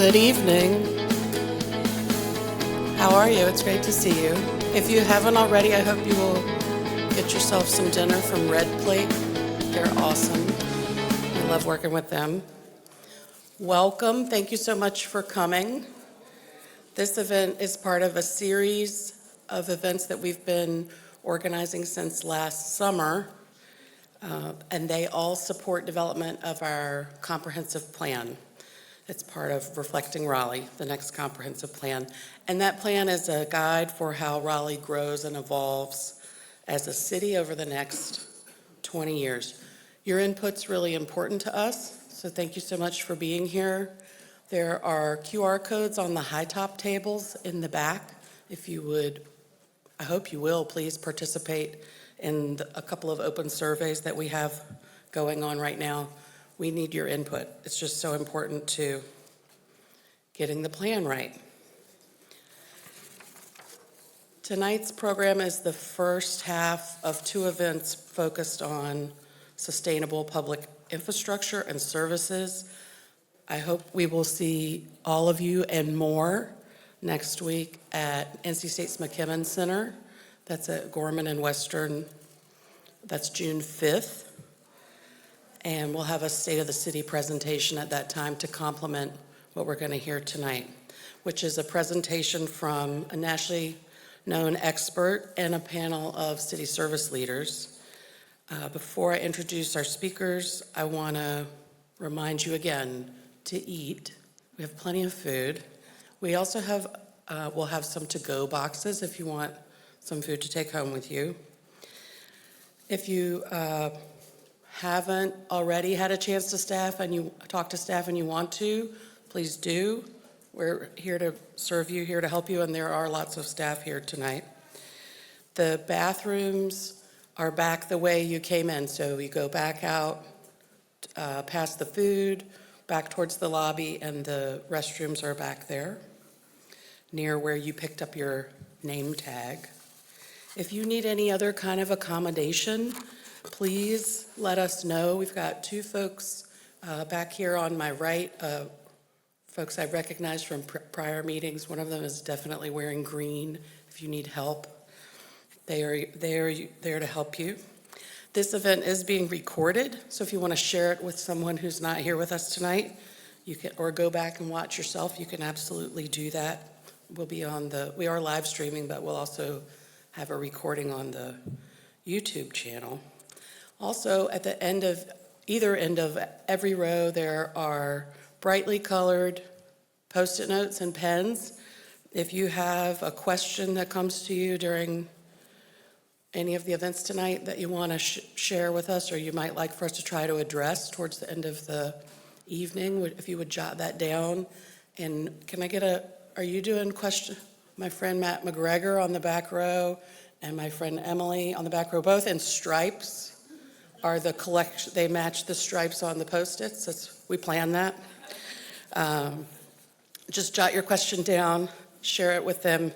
Good evening. How are you? It's great to see you. If you haven't already, I hope you will get yourself some dinner from Red Plate. They're awesome. I love working with them. Welcome. Thank you so much for coming. This event is part of a series of events that we've been organizing since last summer, and they all support development of our comprehensive plan. It's part of Reflecting Raleigh, the next comprehensive plan. And that plan is a guide for how Raleigh grows and evolves as a city over the next 20 years. Your input's really important to us, so thank you so much for being here. There are QR codes on the high top tables in the back. If you would, I hope you will, please participate in a couple of open surveys that we have going on right now. We need your input. It's just so important to getting the plan right. Tonight's program is the first half of two events focused on sustainable public infrastructure and services. I hope we will see all of you and more next week at NC State's McKimmon Center. That's at Gorman and Western. That's June 5th. And we'll have a State of the City presentation at that time to complement what we're going to hear tonight, which is a presentation from a nationally known expert and a panel of city service leaders. Before I introduce our speakers, I want to remind you again to eat. We have plenty of food. We also have, we'll have some to-go boxes if you want some food to take home with you. If you haven't already had a chance to staff and you talk to staff and you want to, please do. We're here to serve you, here to help you, and there are lots of staff here tonight. The bathrooms are back the way you came in, so you go back out past the food, back towards the lobby, and the restrooms are back there near where you picked up your name tag. If you need any other kind of accommodation, please let us know. We've got two folks back here on my right, folks I recognize from prior meetings. One of them is definitely wearing green. If you need help, they are there to help you. This event is being recorded, so if you want to share it with someone who's not here with us tonight, you can, or go back and watch yourself, you can absolutely do that. We are live streaming, but we'll also have a recording on the YouTube channel. Also, at the end of either end of every row, there are brightly colored Post-it notes and pens. If you have a question that comes to you during any of the events tonight that you want to share with us, or you might like for us to try to address towards the end of the evening, if you would jot that down. And can I get are you doing question? My friend Matt McGregor on the back row and my friend Emily on the back row, both in stripes. Are the collection, they match the stripes on the Post-its. We planned that. Just jot your question down, share it with them,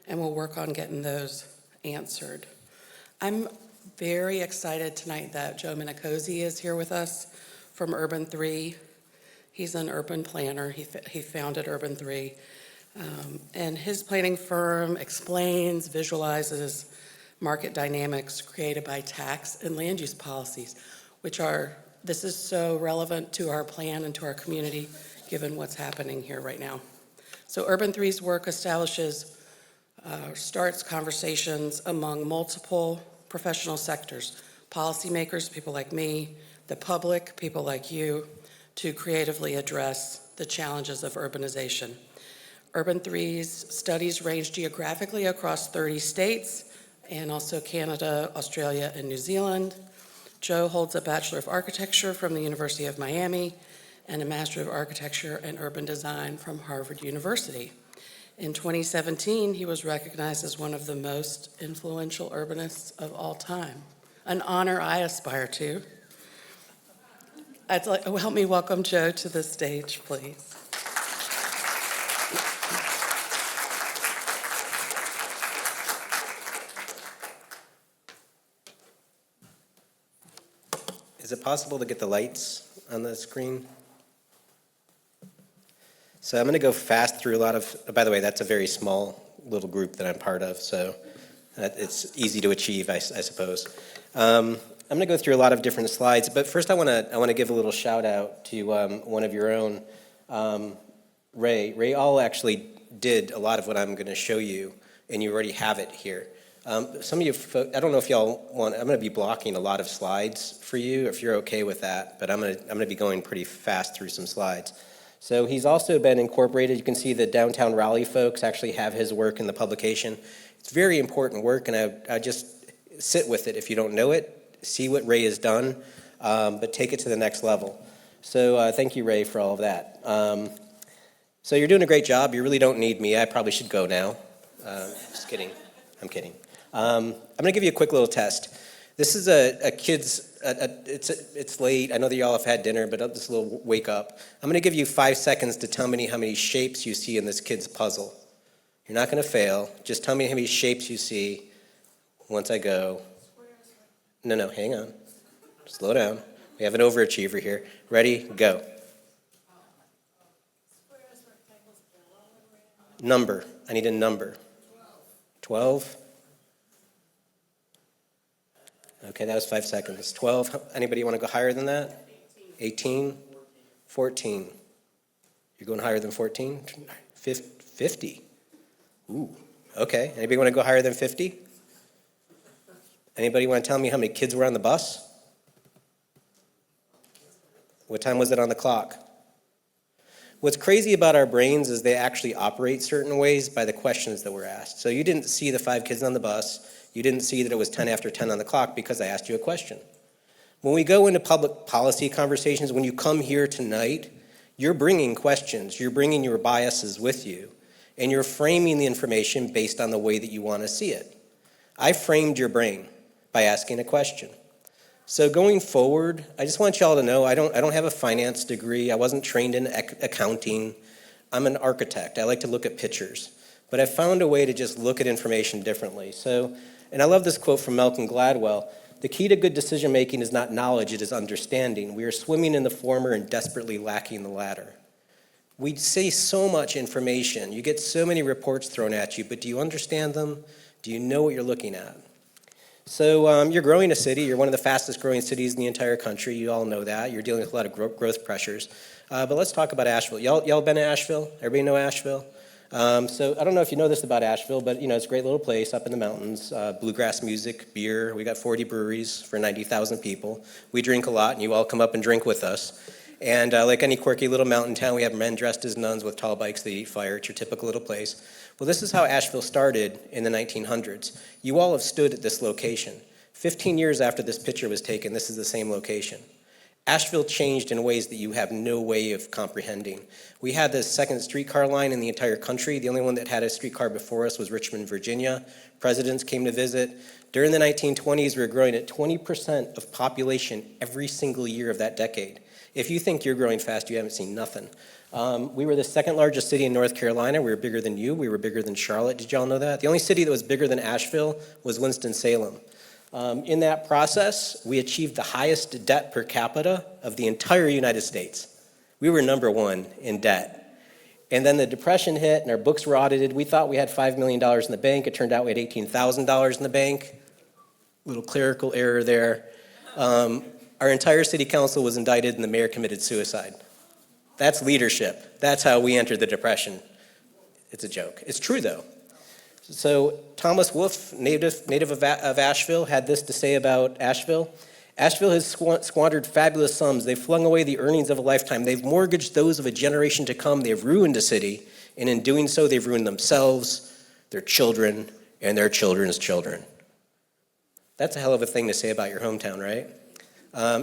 and we'll work on getting those answered. I'm very excited tonight that Joe Minicozy is here with us from Urban 3. He's an urban planner. He founded Urban 3. And his planning firm explains, visualizes market dynamics created by tax and land use policies, this is so relevant to our plan and to our community, given what's happening here right now. So Urban 3's work starts conversations among multiple professional sectors, policymakers, people like me, the public, people like you, to creatively address the challenges of urbanization. Urban 3's studies range geographically across 30 states, and also Canada, Australia, and New Zealand. Joe holds a Bachelor of Architecture from the University of Miami and a Master of Architecture and Urban Design from Harvard University. In 2017, he was recognized as one of the most influential urbanists of all time, an honor I aspire to. Help me welcome Joe to the stage, please. Is it possible to get the lights on the screen? So I'm going to go fast through a lot of, by the way, that's a very small little group that I'm part of, so it's easy to achieve, I suppose. I'm going to go through a lot of different slides, but first I want to give a little shout out to one of your own, Ray. Ray all actually did a lot of what I'm going to show you, and you already have it here. Some of you, I don't know if y'all want, I'm going to be blocking a lot of slides for you, if you're okay with that, but I'm going to be going pretty fast through some slides. So he's also been incorporated. You can see the downtown Raleigh folks actually have his work in the publication. It's very important work, and I just sit with it. If you don't know it, see what Ray has done, but take it to the next level. So thank you, Ray, for all of that. So you're doing a great job. You really don't need me. I probably should go now. Just kidding. I'm kidding. I'm going to give you a quick little test. This is a kid's, it's late. I know that y'all have had dinner, but just a little wake up. I'm going to give you 5 seconds to tell me how many shapes you see in this kid's puzzle. You're not going to fail. Just tell me how many shapes you see once I go. No, hang on. Slow down. We have an overachiever here. Ready? Go. Number. I need a number. 12. Okay, that was 5 seconds. 12. Anybody want to go higher than that? 18. 14. You're going higher than 14? 50. Ooh, okay. Anybody want to go higher than 50? Anybody want to tell me how many kids were on the bus? What time was it on the clock? What's crazy about our brains is they actually operate certain ways by the questions that were asked. So you didn't see the 5 kids on the bus. You didn't see that it was 10 after 10 on the clock because I asked you a question. When we go into public policy conversations, when you come here tonight, you're bringing questions. You're bringing your biases with you. And you're framing the information based on the way that you want to see it. I framed your brain by asking a question. So going forward, I just want y'all to know I don't have a finance degree. I wasn't trained in accounting. I'm an architect. I like to look at pictures. But I found a way to just look at information differently. So, and I love this quote from Malcolm Gladwell. The key to good decision making is not knowledge, it is understanding. We are swimming in the former and desperately lacking the latter. We see so much information. You get so many reports thrown at you, but do you understand them? Do you know what you're looking at? So you're growing a city. You're one of the fastest growing cities in the entire country. You all know that. You're dealing with a lot of growth pressures. But let's talk about Asheville. Y'all been to Asheville? Everybody know Asheville? So I don't know if you know this about Asheville, but it's a great little place up in the mountains. Bluegrass music, beer. We got 40 breweries for 90,000 people. We drink a lot, and you all come up and drink with us. And like any quirky little mountain town, we have men dressed as nuns with tall bikes that eat fire. It's your typical little place. Well, this is how Asheville started in the 1900s. You all have stood at this location. 15 years after this picture was taken, this is the same location. Asheville changed in ways that you have no way of comprehending. We had the second streetcar line in the entire country. The only one that had a streetcar before us was Richmond, Virginia. Presidents came to visit. During the 1920s, we were growing at 20% of population every single year of that decade. If you think you're growing fast, you haven't seen nothing. We were the second largest city in North Carolina. We were bigger than you. We were bigger than Charlotte. Did y'all know that? The only city that was bigger than Asheville was Winston-Salem. In that process, we achieved the highest debt per capita of the entire United States. We were number one in debt. And then the Depression hit and our books were audited. We thought we had $5 million in the bank. It turned out we had $18,000 in the bank. Little clerical error there. Our entire city council was indicted and the mayor committed suicide. That's leadership. That's how we entered the Depression. It's a joke. It's true, though. So Thomas Wolfe, native of Asheville, had this to say about Asheville. Asheville has squandered fabulous sums. They've flung away the earnings of a lifetime. They've mortgaged those of a generation to come. They've ruined a city, and in doing so, they've ruined themselves, their children, and their children's children. That's a hell of a thing to say about your hometown, right?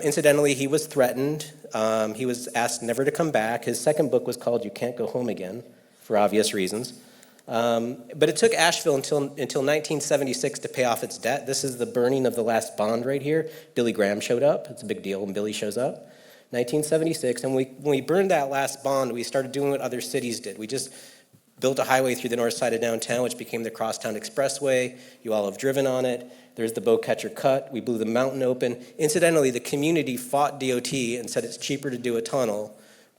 Incidentally, he was threatened. He was asked never to come back. His second book was called You Can't Go Home Again, for obvious reasons. But it took Asheville until 1976 to pay off its debt. This is the burning of the last bond right here. Billy Graham showed up. It's a big deal when Billy shows up. 1976, and when we burned that last bond, we started doing what other cities did. We just built a highway through the north side of downtown, which became the Crosstown Expressway. You all have driven on it. There's the Bowcatcher Cut. We blew the mountain open. Incidentally, the community fought DOT and said it's cheaper to do a tunnel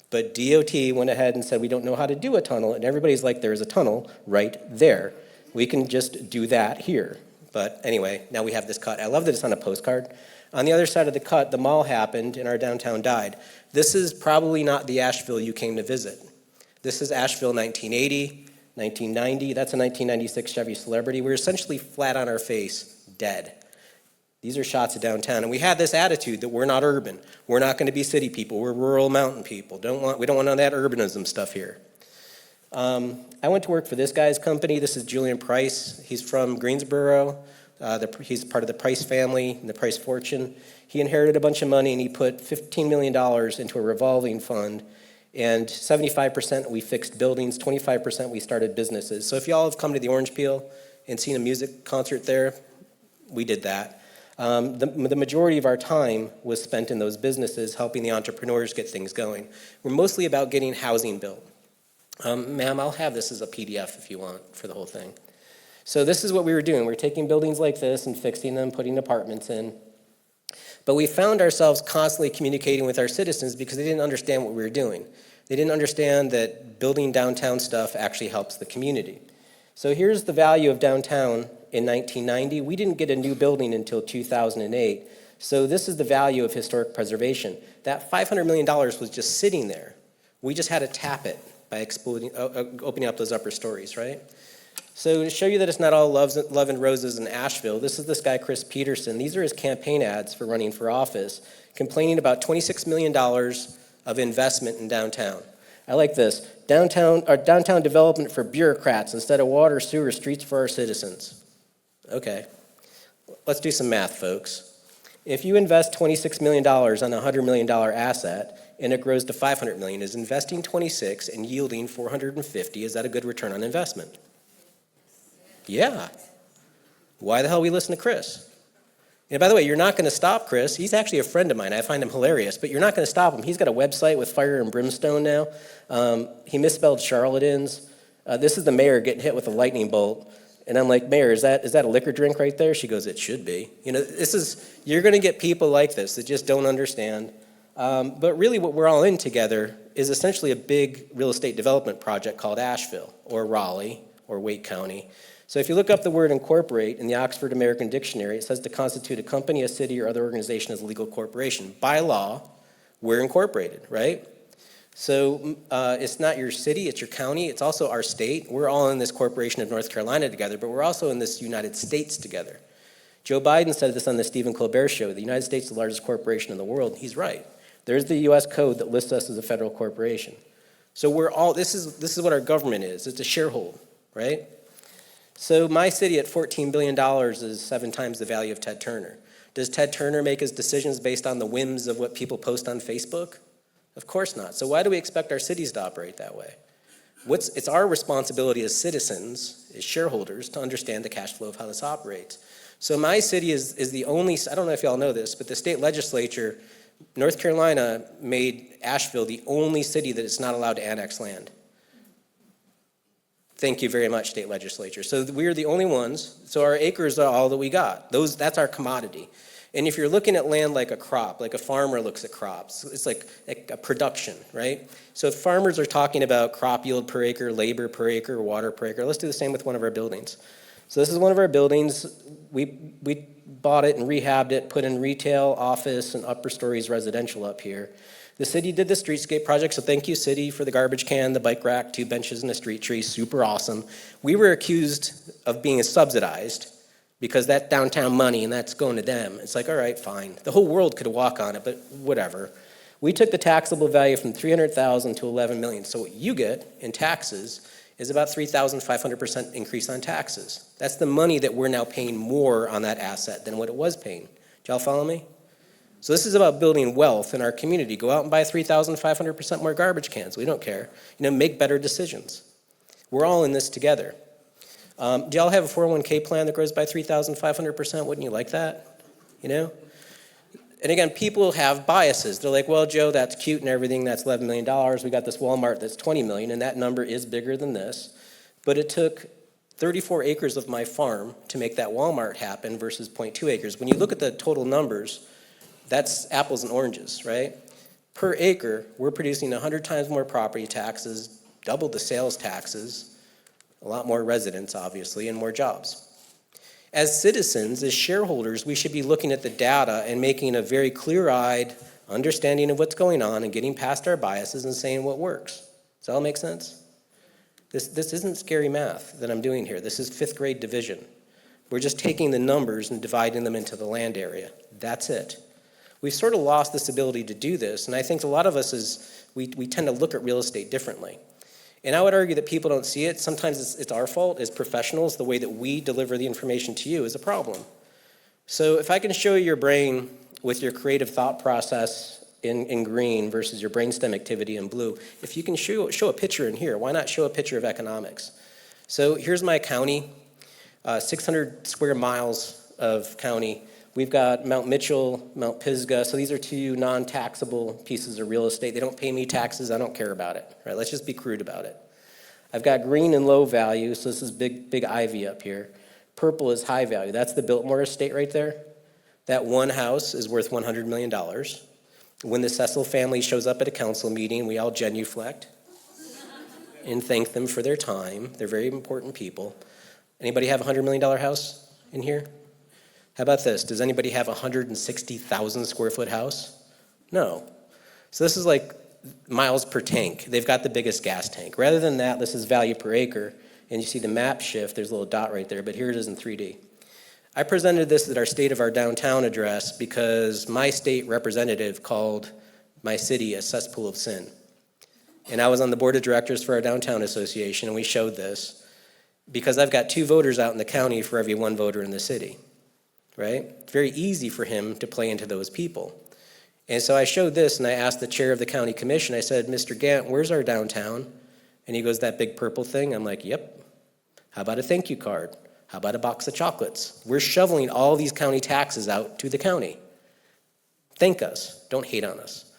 But DOT went ahead and said, we don't know how to do a tunnel, and everybody's like, there's a tunnel right there. We can just do that here. But anyway, now we have this cut. I love that it's on a postcard. On the other side of the cut, the mall happened and our downtown died. This is probably not the Asheville you came to visit. This is Asheville 1980, 1990. That's a 1996 Chevy Celebrity. We're essentially flat on our face, dead. These are shots of downtown. And we had this attitude that we're not urban. We're not going to be city people. We're rural mountain people. We don't want none of that urbanism stuff here. I went to work for this guy's company. This is Julian Price. He's from Greensboro. He's part of the Price family and the Price fortune. He inherited a bunch of money and he put $15 million into a revolving fund. And 75% we fixed buildings, 25% we started businesses. So if y'all have come to the Orange Peel and seen a music concert there, we did that. The majority of our time was spent in those businesses helping the entrepreneurs get things going. We're mostly about getting housing built. Ma'am, I'll have this as a PDF if you want for the whole thing. So this is what we were doing. We were taking buildings like this and fixing them, putting apartments in. But we found ourselves constantly communicating with our citizens because they didn't understand what we were doing. They didn't understand that building downtown stuff actually helps the community. So here's the value of downtown in 1990. We didn't get a new building until 2008. So this is the value of historic preservation. That $500 million was just sitting there. We just had to tap it by opening up those upper stories, right? So to show you that it's not all love and roses in Asheville, this is this guy, Chris Peterson. These are his campaign ads for running for office, complaining about $26 million of investment in downtown. I like this. Downtown development for bureaucrats instead of water, sewer, streets for our citizens. Okay, let's do some math, folks. If you invest $26 million on a $100 million asset and it grows to $500 million, is investing 26 and yielding 450, is that a good return on investment? Yeah. Why the hell we listen to Chris? And by the way, you're not going to stop Chris. He's actually a friend of mine. I find him hilarious, but you're not going to stop him. He's got a website with fire and brimstone now. He misspelled charlatans. This is the mayor getting hit with a lightning bolt. And I'm like, Mayor, is that a liquor drink right there? She goes, it should be. You know, you're going to get people like this that just don't understand. But really what we're all in together is essentially a big real estate development project called Asheville or Raleigh or Wake County. So if you look up the word incorporate in the Oxford American Dictionary, it says to constitute a company, a city, or other organization as a legal corporation. By law, we're incorporated, right? So it's not your city, it's your county, it's also our state. We're all in this corporation of North Carolina together, but we're also in this United States together. Joe Biden said this on the Stephen Colbert Show, the United States is the largest corporation in the world. He's right. There's the US code that lists us as a federal corporation. So we're all, this is what our government is. It's a sharehold, right? So my city at $14 billion is 7 times the value of Ted Turner. Does Ted Turner make his decisions based on the whims of what people post on Facebook? Of course not. So why do we expect our cities to operate that way? It's our responsibility as citizens, as shareholders, to understand the cash flow of how this operates. So my city is the only, I don't know if y'all know this, but the state legislature, North Carolina made Asheville the only city that is not allowed to annex land. Thank you very much, state legislature. So we're the only ones, so our acres are all that we got. That's our commodity. And if you're looking at land like a crop, like a farmer looks at crops, it's like a production, right? So if farmers are talking about crop yield per acre, labor per acre, water per acre, let's do the same with one of our buildings. So this is one of our buildings. We bought it and rehabbed it, put in retail, office, and upper stories residential up here. The city did the streetscape project, so thank you, city, for the garbage can, the bike rack, 2 benches, and a street tree. Super awesome. We were accused of being subsidized because that's downtown money and that's going to them. It's like, all right, fine. The whole world could walk on it, but whatever. We took the taxable value from $300,000 to $11 million. So what you get in taxes is about 3,500% increase on taxes. That's the money that we're now paying more on that asset than what it was paying. Do y'all follow me? So this is about building wealth in our community. Go out and buy 3,500% more garbage cans. We don't care. Make better decisions. We're all in this together. Do y'all have a 401k plan that grows by 3,500%? Wouldn't you like that? And again, people have biases. They're like, well, Joe, that's cute and everything. That's $11 million. We got this Walmart that's $20 million, and that number is bigger than this. But it took 34 acres of my farm to make that Walmart happen versus 0.2 acres. When you look at the total numbers, that's apples and oranges, right? Per acre, we're producing 100 times more property taxes, double the sales taxes, a lot more residents, obviously, and more jobs. As citizens, as shareholders, we should be looking at the data and making a very clear-eyed understanding of what's going on and getting past our biases and saying what works. Does that all make sense? This isn't scary math that I'm doing here. This is fifth grade division. We're just taking the numbers and dividing them into the land area. That's it. We've sort of lost this ability to do this, and I think a lot of us we tend to look at real estate differently. And I would argue that people don't see it. Sometimes it's our fault as professionals. The way that we deliver the information to you is a problem. So if I can show you your brain with your creative thought process in green versus your brainstem activity in blue, if you can show a picture in here, why not show a picture of economics? So here's my county, 600 square miles of county. We've got Mount Mitchell, Mount Pisgah. So these are two non-taxable pieces of real estate. They don't pay me taxes. I don't care about it. Right? Let's just be crude about it. I've got green and low value. So this is big ivy up here. Purple is high value. That's the Biltmore estate right there. That one house is worth $100 million. When the Cecil family shows up at a council meeting, we all genuflect and thank them for their time. They're very important people. Anybody have a $100 million house in here? How about this? Does anybody have a 160,000 square foot house? No. So this is like miles per tank. They've got the biggest gas tank. Rather than that, this is value per acre. And you see the map shift. There's a little dot right there, but here it is in 3D. I presented this at our State of Our Downtown address because my state representative called my city a cesspool of sin. And I was on the board of directors for our downtown association, and we showed this because I've got 2 voters out in the county for every 1 voter in the city. Right? It's very easy for him to play into those people. And so I showed this, and I asked the chair of the county commission, I said, Mr. Gant, where's our downtown? And he goes, that big purple thing? I'm like, yep. How about a thank you card? How about a box of chocolates? We're shoveling all these county taxes out to the county. Thank us. Don't hate on us.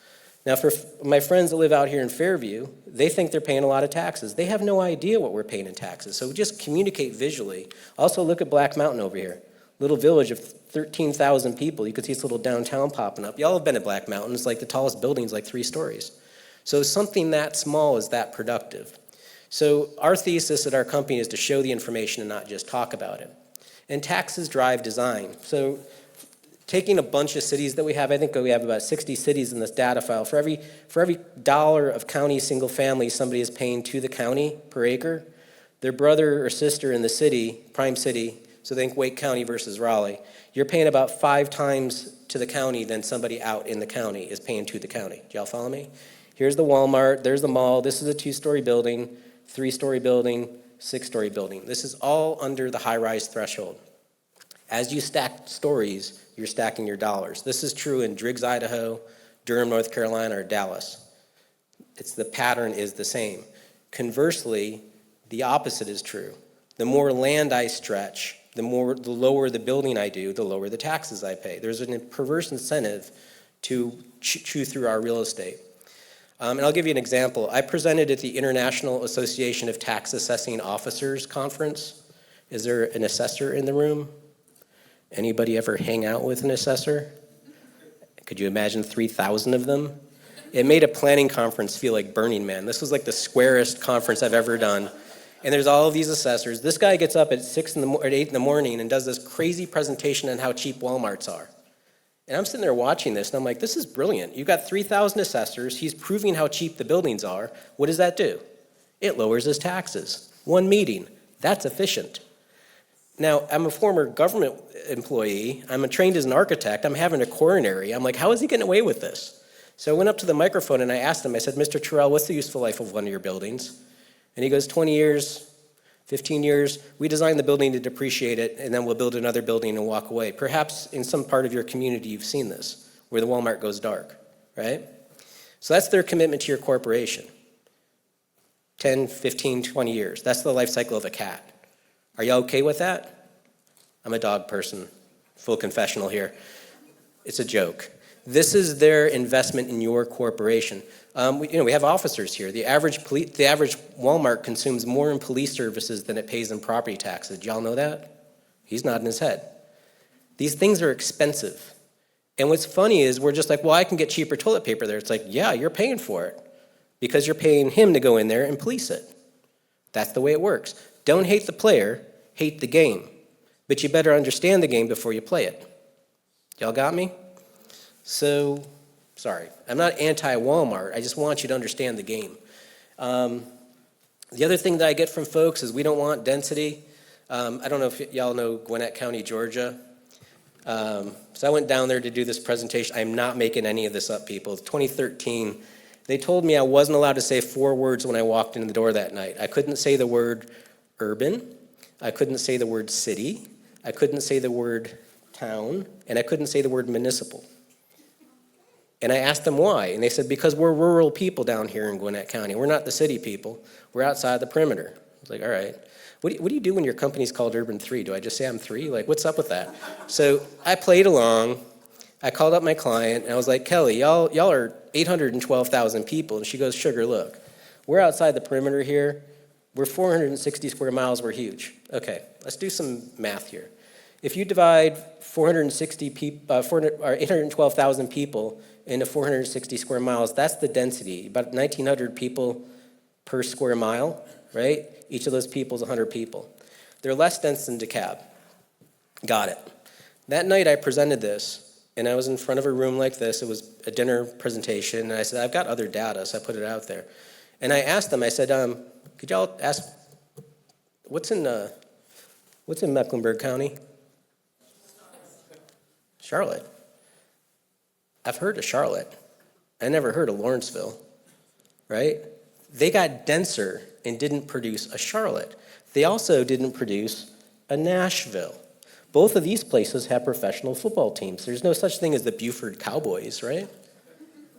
Now, for my friends that live out here in Fairview, they think they're paying a lot of taxes. They have no idea what we're paying in taxes. So just communicate visually. Also, look at Black Mountain over here. Little village of 13,000 people. You could see this little downtown popping up. Y'all have been at Black Mountain. It's like the tallest building's like 3 stories. So something that small is that productive. So our thesis at our company is to show the information and not just talk about it. And taxes drive design. So taking a bunch of cities that we have, I think we have about 60 cities in this data file. For every dollar of county single family somebody is paying to the county per acre, their brother or sister in the city, prime city, so think Wake County versus Raleigh, you're paying about 5 times to the county than somebody out in the county is paying to the county. Do y'all follow me? Here's the Walmart, there's the mall, this is a 2-story building, 3-story building, 6-story building. This is all under the high-rise threshold. As you stack stories, you're stacking your dollars. This is true in Driggs, Idaho, Durham, North Carolina, or Dallas. The pattern is the same. Conversely, the opposite is true. The more land I stretch, the lower the building I do, the lower the taxes I pay. There's a perverse incentive to chew through our real estate. And I'll give you an example. I presented at the International Association of Tax Assessing Officers conference. Is there an assessor in the room? Anybody ever hang out with an assessor? Could you imagine 3,000 of them? It made a planning conference feel like Burning Man. This was like the squarest conference I've ever done. And there's all of these assessors. This guy gets up at 8 in the morning and does this crazy presentation on how cheap Walmarts are. And I'm sitting there watching this, and I'm like, this is brilliant. You've got 3,000 assessors. He's proving how cheap the buildings are. What does that do? It lowers his taxes. 1 meeting. That's efficient. Now, I'm a former government employee. I'm trained as an architect. I'm having a coronary. I'm like, how is he getting away with this? So I went up to the microphone, and I asked him, I said, Mr. Terrell, what's the useful life of one of your buildings? And he goes, 20 years, 15 years. We designed the building to depreciate it, and then we'll build another building and walk away. Perhaps in some part of your community you've seen this, where the Walmart goes dark, right? So that's their commitment to your corporation. 10, 15, 20 years. That's the life cycle of a cat. Are you okay with that? I'm a dog person. Full confessional here. It's a joke. This is their investment in your corporation. We have officers here. The average Walmart consumes more in police services than it pays in property taxes. Do y'all know that? He's nodding his head. These things are expensive. And what's funny is we're just like, well, I can get cheaper toilet paper there. It's like, yeah, you're paying for it because you're paying him to go in there and police it. That's the way it works. Don't hate the player, hate the game. But you better understand the game before you play it. Y'all got me? So, sorry, I'm not anti-Walmart. I just want you to understand the game. The other thing that I get from folks is we don't want density. I don't know if y'all know Gwinnett County, Georgia. So I went down there to do this presentation. I'm not making any of this up, people. It's 2013. They told me I wasn't allowed to say 4 words when I walked in the door that night. I couldn't say the word urban. I couldn't say the word city. I couldn't say the word town. And I couldn't say the word municipal. And I asked them why. And they said, because we're rural people down here in Gwinnett County. We're not the city people. We're outside the perimeter. I was like, all right. What do you do when your company's called Urban 3? Do I just say I'm 3? Like, what's up with that? So I played along. I called up my client, and I was like, Kelly, y'all are 812,000 people. And she goes, Sugar, look, we're outside the perimeter here. We're 460 square miles. We're huge. Okay, let's do some math here. If you divide 812,000 people into 460 square miles, that's the density, about 1,900 people per square mile, right? Each of those people is 100 people. They're less dense than DeKalb. Got it. That night I presented this, and I was in front of a room like this. It was a dinner presentation, and I said, I've got other data, so I put it out there. And I asked them, I said, could y'all ask, what's in Mecklenburg County? Charlotte. I've heard of Charlotte. I never heard of Lawrenceville, right? They got denser and didn't produce a Charlotte. They also didn't produce a Nashville. Both of these places have professional football teams. There's no such thing as the Buford Cowboys, right?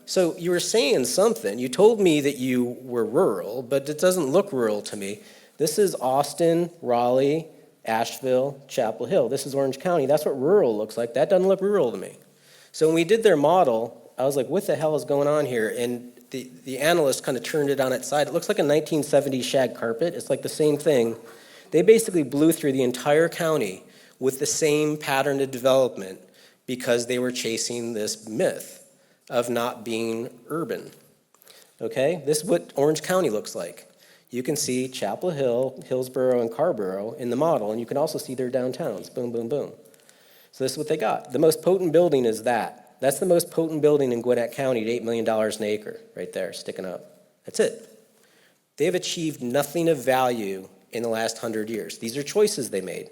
So you were saying something. You told me that you were rural, but it doesn't look rural to me. This is Austin, Raleigh, Asheville, Chapel Hill. This is Orange County. That's what rural looks like. That doesn't look rural to me. So when we did their model, I was like, what the hell is going on here? And the analyst kind of turned it on its side. It looks like a 1970s shag carpet. It's like the same thing. They basically blew through the entire county with the same pattern of development because they were chasing this myth of not being urban. Okay? This is what Orange County looks like. You can see Chapel Hill, Hillsborough, and Carrboro in the model, and you can also see their downtowns. Boom, boom, boom. So this is what they got. The most potent building is that. That's the most potent building in Gwinnett County at $8 million an acre, right there, sticking up. That's it. They've achieved nothing of value in the last 100 years. These are choices they made.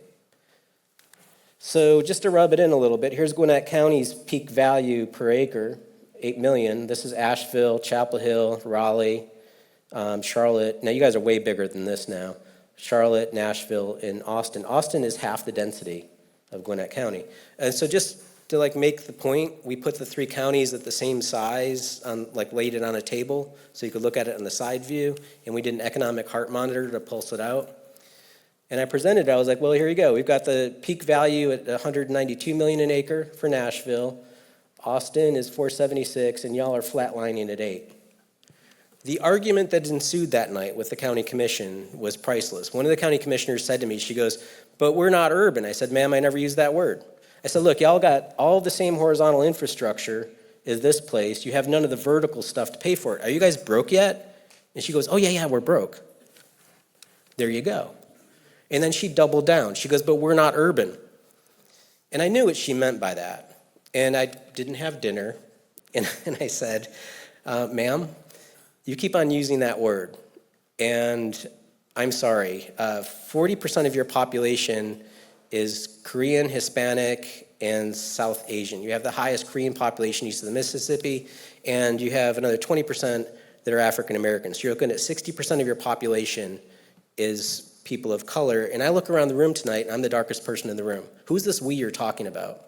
So just to rub it in a little bit, here's Gwinnett County's peak value per acre, $8 million. This is Asheville, Chapel Hill, Raleigh, Charlotte. Now you guys are way bigger than this now. Charlotte, Nashville, and Austin. Austin is half the density of Gwinnett County. And so just to make the point, we put the 3 counties at the same size, laid it on a table so you could look at it on the side view, and we did an economic heart monitor to pulse it out. And I presented it, I was like, well, here you go. We've got the peak value at $192 million an acre for Nashville. Austin is $476, and y'all are flatlining at $8. The argument that ensued that night with the county commission was priceless. One of the county commissioners said to me, she goes, but we're not urban. I said, ma'am, I never used that word. I said, look, y'all got all the same horizontal infrastructure as this place. You have none of the vertical stuff to pay for it. Are you guys broke yet? And she goes, oh, yeah, we're broke. There you go. And then she doubled down. She goes, but we're not urban. And I knew what she meant by that. And I didn't have dinner. And I said, ma'am, you keep on using that word. And I'm sorry, 40% of your population is Korean, Hispanic, and South Asian. You have the highest Korean population east of the Mississippi, and you have another 20% that are African Americans. So you're looking at 60% of your population is people of color. And I look around the room tonight, and I'm the darkest person in the room. Who's this we you're talking about?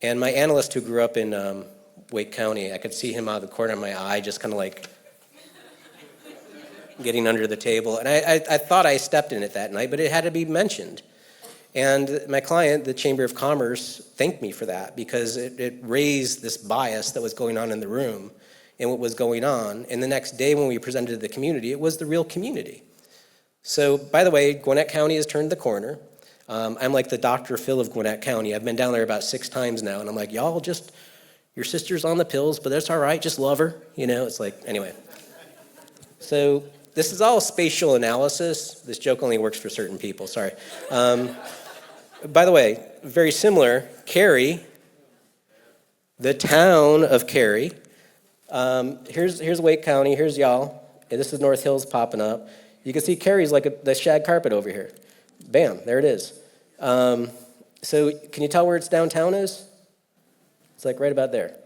And my analyst who grew up in Wake County, I could see him out of the corner of my eye, just kind of getting under the table. And I thought I stepped in it that night, but it had to be mentioned. And my client, the Chamber of Commerce, thanked me for that because it raised this bias that was going on in the room and what was going on. And the next day when we presented to the community, it was the real community. So, by the way, Gwinnett County has turned the corner. I'm like the Dr. Phil of Gwinnett County. I've been down there about 6 times now, and I'm like, y'all just, your sister's on the pills, but that's all right, just love her. It's like, anyway. So this is all spatial analysis. This joke only works for certain people, sorry. By the way, very similar, Cary, the town of Cary. Here's Wake County, here's y'all, and this is North Hills popping up. You can see Cary's like the shag carpet over here. Bam, there it is. So can you tell where its downtown is? It's like right about there.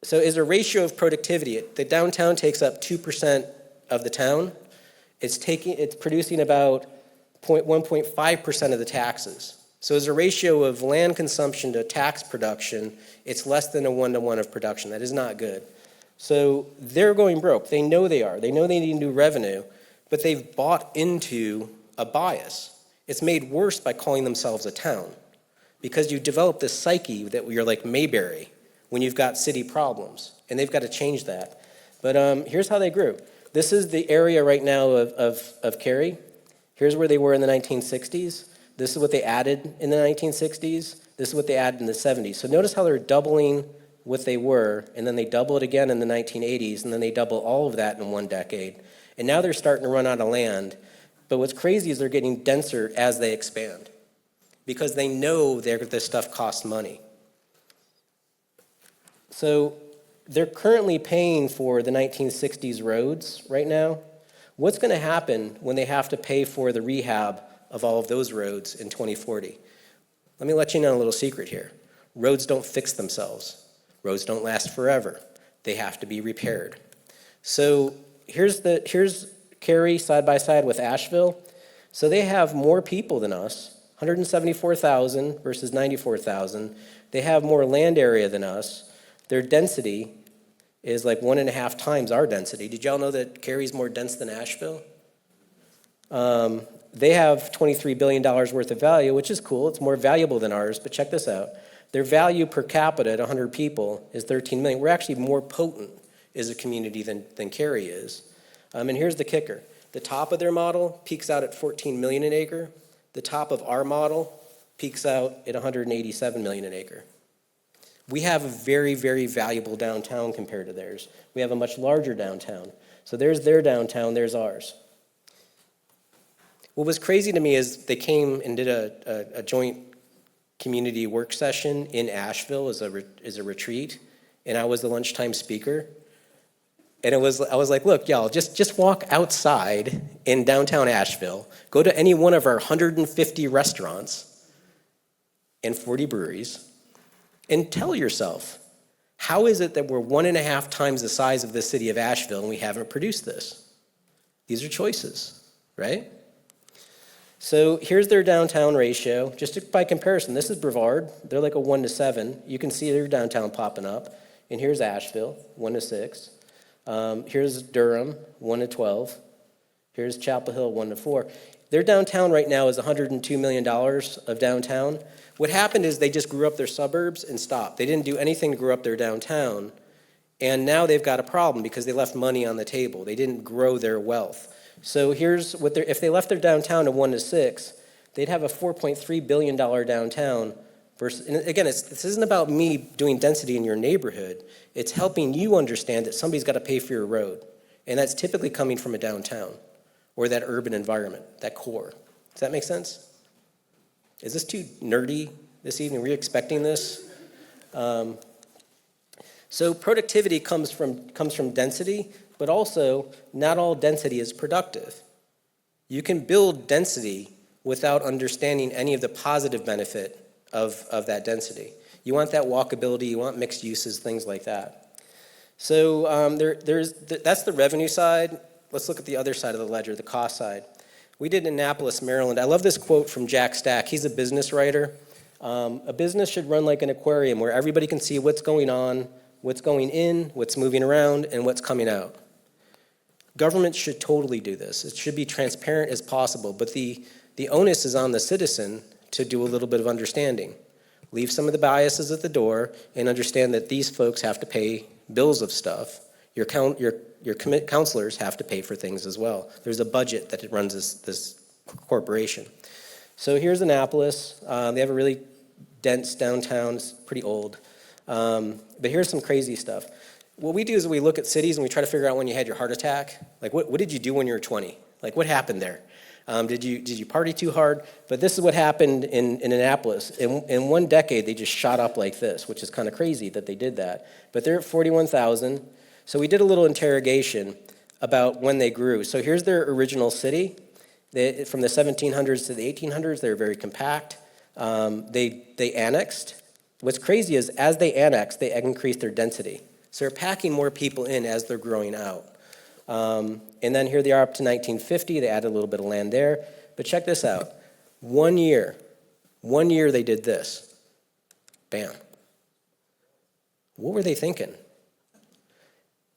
So is a ratio of productivity. The downtown takes up 2% of the town. It's producing about 1.5% of the taxes. So as a ratio of land consumption to tax production, it's less than a 1-to-1 of production. That is not good. So they're going broke. They know they are. They know they need new revenue, but they've bought into a bias. It's made worse by calling themselves a town, because you develop this psyche that you're like Mayberry when you've got city problems, and they've got to change that. But here's how they grew. This is the area right now of Cary. Here's where they were in the 1960s. This is what they added in the 1960s. This is what they added in the 70s. So notice how they're doubling what they were, and then they double it again in the 1980s, and then they double all of that in one decade. And now they're starting to run out of land. But what's crazy is they're getting denser as they expand, because they know this stuff costs money. So they're currently paying for the 1960s roads right now. What's going to happen when they have to pay for the rehab of all of those roads in 2040? Let me let you know a little secret here. Roads don't fix themselves. Roads don't last forever. They have to be repaired. So here's Cary side by side with Asheville. So they have more people than us, 174,000 versus 94,000. They have more land area than us. Their density is like 1.5 times our density. Did y'all know that Cary's more dense than Asheville? They have $23 billion worth of value, which is cool. It's more valuable than ours, but check this out. Their value per capita at 100 people is 13 million. We're actually more potent as a community than Cary is. And here's the kicker. The top of their model peaks out at 14 million an acre. The top of our model peaks out at 187 million an acre. We have a very, very valuable downtown compared to theirs. We have a much larger downtown. So there's their downtown, there's ours. What was crazy to me is they came and did a joint community work session in Asheville as a retreat, and I was the lunchtime speaker. And I was like, look, y'all, just walk outside in downtown Asheville, go to any one of our 150 restaurants and 40 breweries, and tell yourself, how is it that we're 1.5 times the size of the city of Asheville and we haven't produced this? These are choices, right? So here's their downtown ratio. Just by comparison, this is Brevard. They're like a 1-to-7. You can see their downtown popping up. And here's Asheville, 1-to-6. Here's Durham, 1-to-12. Here's Chapel Hill, 1-to-4. Their downtown right now is $102 million of downtown. What happened is they just grew up their suburbs and stopped. They didn't do anything to grow up their downtown. And now they've got a problem because they left money on the table. They didn't grow their wealth. So here's what if they left their downtown to 1-to-6, they'd have a $4.3 billion downtown. Versus, and again, this isn't about me doing density in your neighborhood. It's helping you understand that somebody's got to pay for your road. And that's typically coming from a downtown or that urban environment, that core. Does that make sense? Is this too nerdy this evening? Were you expecting this? So productivity comes from density, but also not all density is productive. You can build density without understanding any of the positive benefit of that density. You want that walkability, you want mixed uses, things like that. So that's the revenue side. Let's look at the other side of the ledger, the cost side. We did in Annapolis, Maryland. I love this quote from Jack Stack. He's a business writer. A business should run like an aquarium where everybody can see what's going on, what's going in, what's moving around, and what's coming out. Government should totally do this. It should be transparent as possible, but the onus is on the citizen to do a little bit of understanding. Leave some of the biases at the door and understand that these folks have to pay bills of stuff. Your counselors have to pay for things as well. There's a budget that runs corporation. So here's Annapolis. They have a really dense downtown. It's pretty old. But here's some crazy stuff. What we do is we look at cities and we try to figure out when you had your heart attack. Like, what did you do when you were 20? Like, what happened there? Did you party too hard? But this is what happened in Annapolis. In one decade, they just shot up like this, which is kind of crazy that they did that. But they're at 41,000. So we did a little interrogation about when they grew. So here's their original city. From the 1700s to the 1800s, they were very compact. They annexed. What's crazy is as they annexed, they increased their density. So they're packing more people in as they're growing out. And then here they are up to 1950. They added a little bit of land there. But check this out. 1 year they did this. Bam. What were they thinking?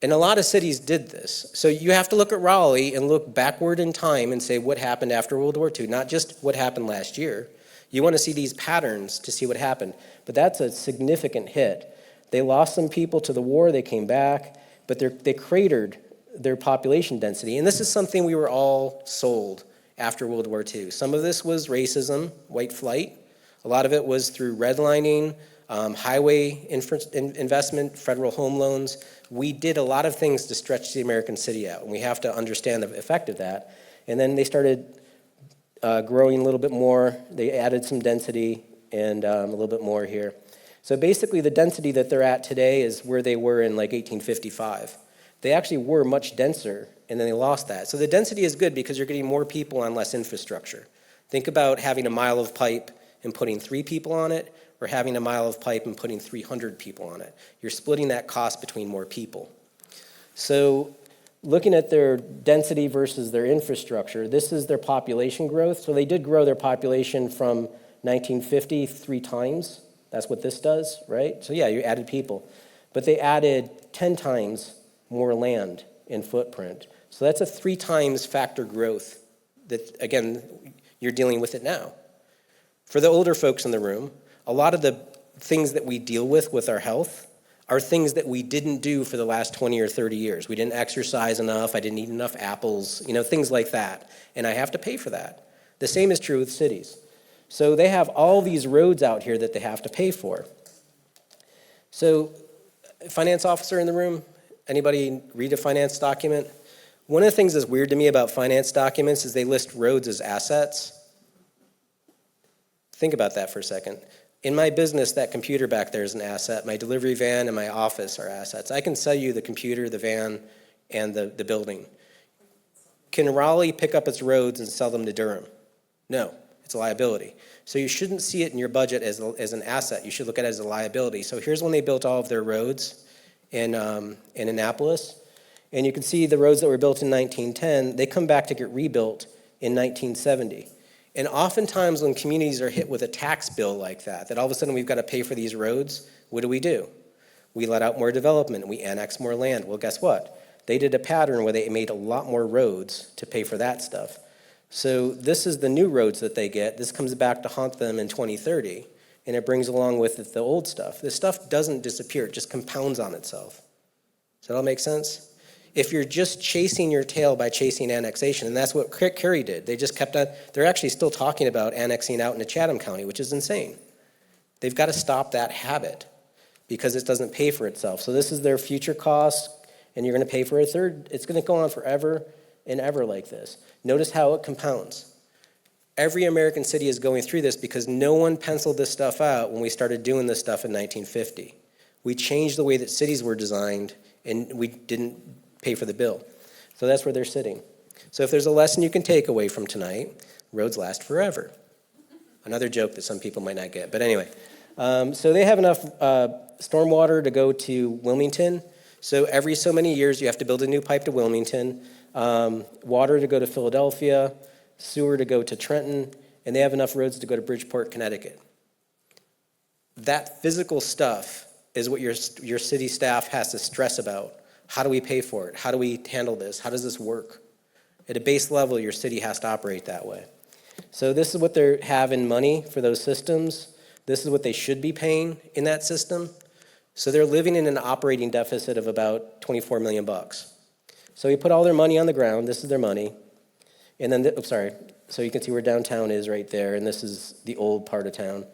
And a lot of cities did this. So you have to look at Raleigh and look backward in time and say what happened after World War II, not just what happened last year. You want to see these patterns to see what happened. But that's a significant hit. They lost some people to the war, they came back, but they cratered their population density. And this is something we were all sold after World War II. Some of this was racism, white flight. A lot of it was through redlining, highway investment, federal home loans. We did a lot of things to stretch the American city out, and we have to understand the effect of that. And then they started growing a little bit more. They added some density and a little bit more here. So basically the density that they're at today is where they were in like 1855. They actually were much denser, and then they lost that. So the density is good because you're getting more people on less infrastructure. Think about having a mile of pipe and putting 3 people on it, or having a mile of pipe and putting 300 people on it. You're splitting that cost between more people. So looking at their density versus their infrastructure, this is their population growth. So they did grow their population from 1950 3 times. That's what this does, right? So yeah, you added people. But they added 10 times more land in footprint. So that's a 3 times factor growth that, again, you're dealing with it now. For the older folks in the room, a lot of the things that we deal with our health are things that we didn't do for the last 20 or 30 years. We didn't exercise enough, I didn't eat enough apples, things like that. And I have to pay for that. The same is true with cities. So they have all these roads out here that they have to pay for. So, finance officer in the room, anybody read a finance document? One of the things that's weird to me about finance documents is they list roads as assets. Think about that for a second. In my business, that computer back there is an asset. My delivery van and my office are assets. I can sell you the computer, the van, and the building. Can Raleigh pick up its roads and sell them to Durham? No, it's a liability. So you shouldn't see it in your budget as an asset. You should look at it as a liability. So here's when they built all of their roads in Annapolis. And you can see the roads that were built in 1910, they come back to get rebuilt in 1970. And oftentimes when communities are hit with a tax bill like that all of a sudden we've got to pay for these roads, what do? We let out more development, we annex more land. Well, guess what? They did a pattern where they made a lot more roads to pay for that stuff. So this is the new roads that they get. This comes back to haunt them in 2030, and it brings along with it the old stuff. This stuff doesn't disappear, it just compounds on itself. Does that all make sense? If you're just chasing your tail by chasing annexation, and that's what Kerry did. They just kept on, they're actually still talking about annexing out into Chatham County, which is insane. They've got to stop that habit because it doesn't pay for itself. So this is their future cost, and you're going to pay for a third. It's going to go on forever and ever like this. Notice how it compounds. Every American city is going through this because no one penciled this stuff out when we started doing this stuff in 1950. We changed the way that cities were designed, and we didn't pay for the bill. So that's where they're sitting. So if there's a lesson you can take away from tonight, roads last forever. Another joke that some people might not get, but anyway. So they have enough stormwater to go to Wilmington. So every so many years you have to build a new pipe to Wilmington, water to go to Philadelphia, sewer to go to Trenton, and they have enough roads to go to Bridgeport, Connecticut. That physical stuff is what your city staff has to stress about. How do we pay for it? How do we handle this? How does this work? At a base level, your city has to operate that way. So this is what they have in money for those systems. This is what they should be paying in that system. So they're living in an operating deficit of about $24 million. So we put all their money on the ground. This is their money. And then, So you can see where downtown is right there, and this is the old part of town.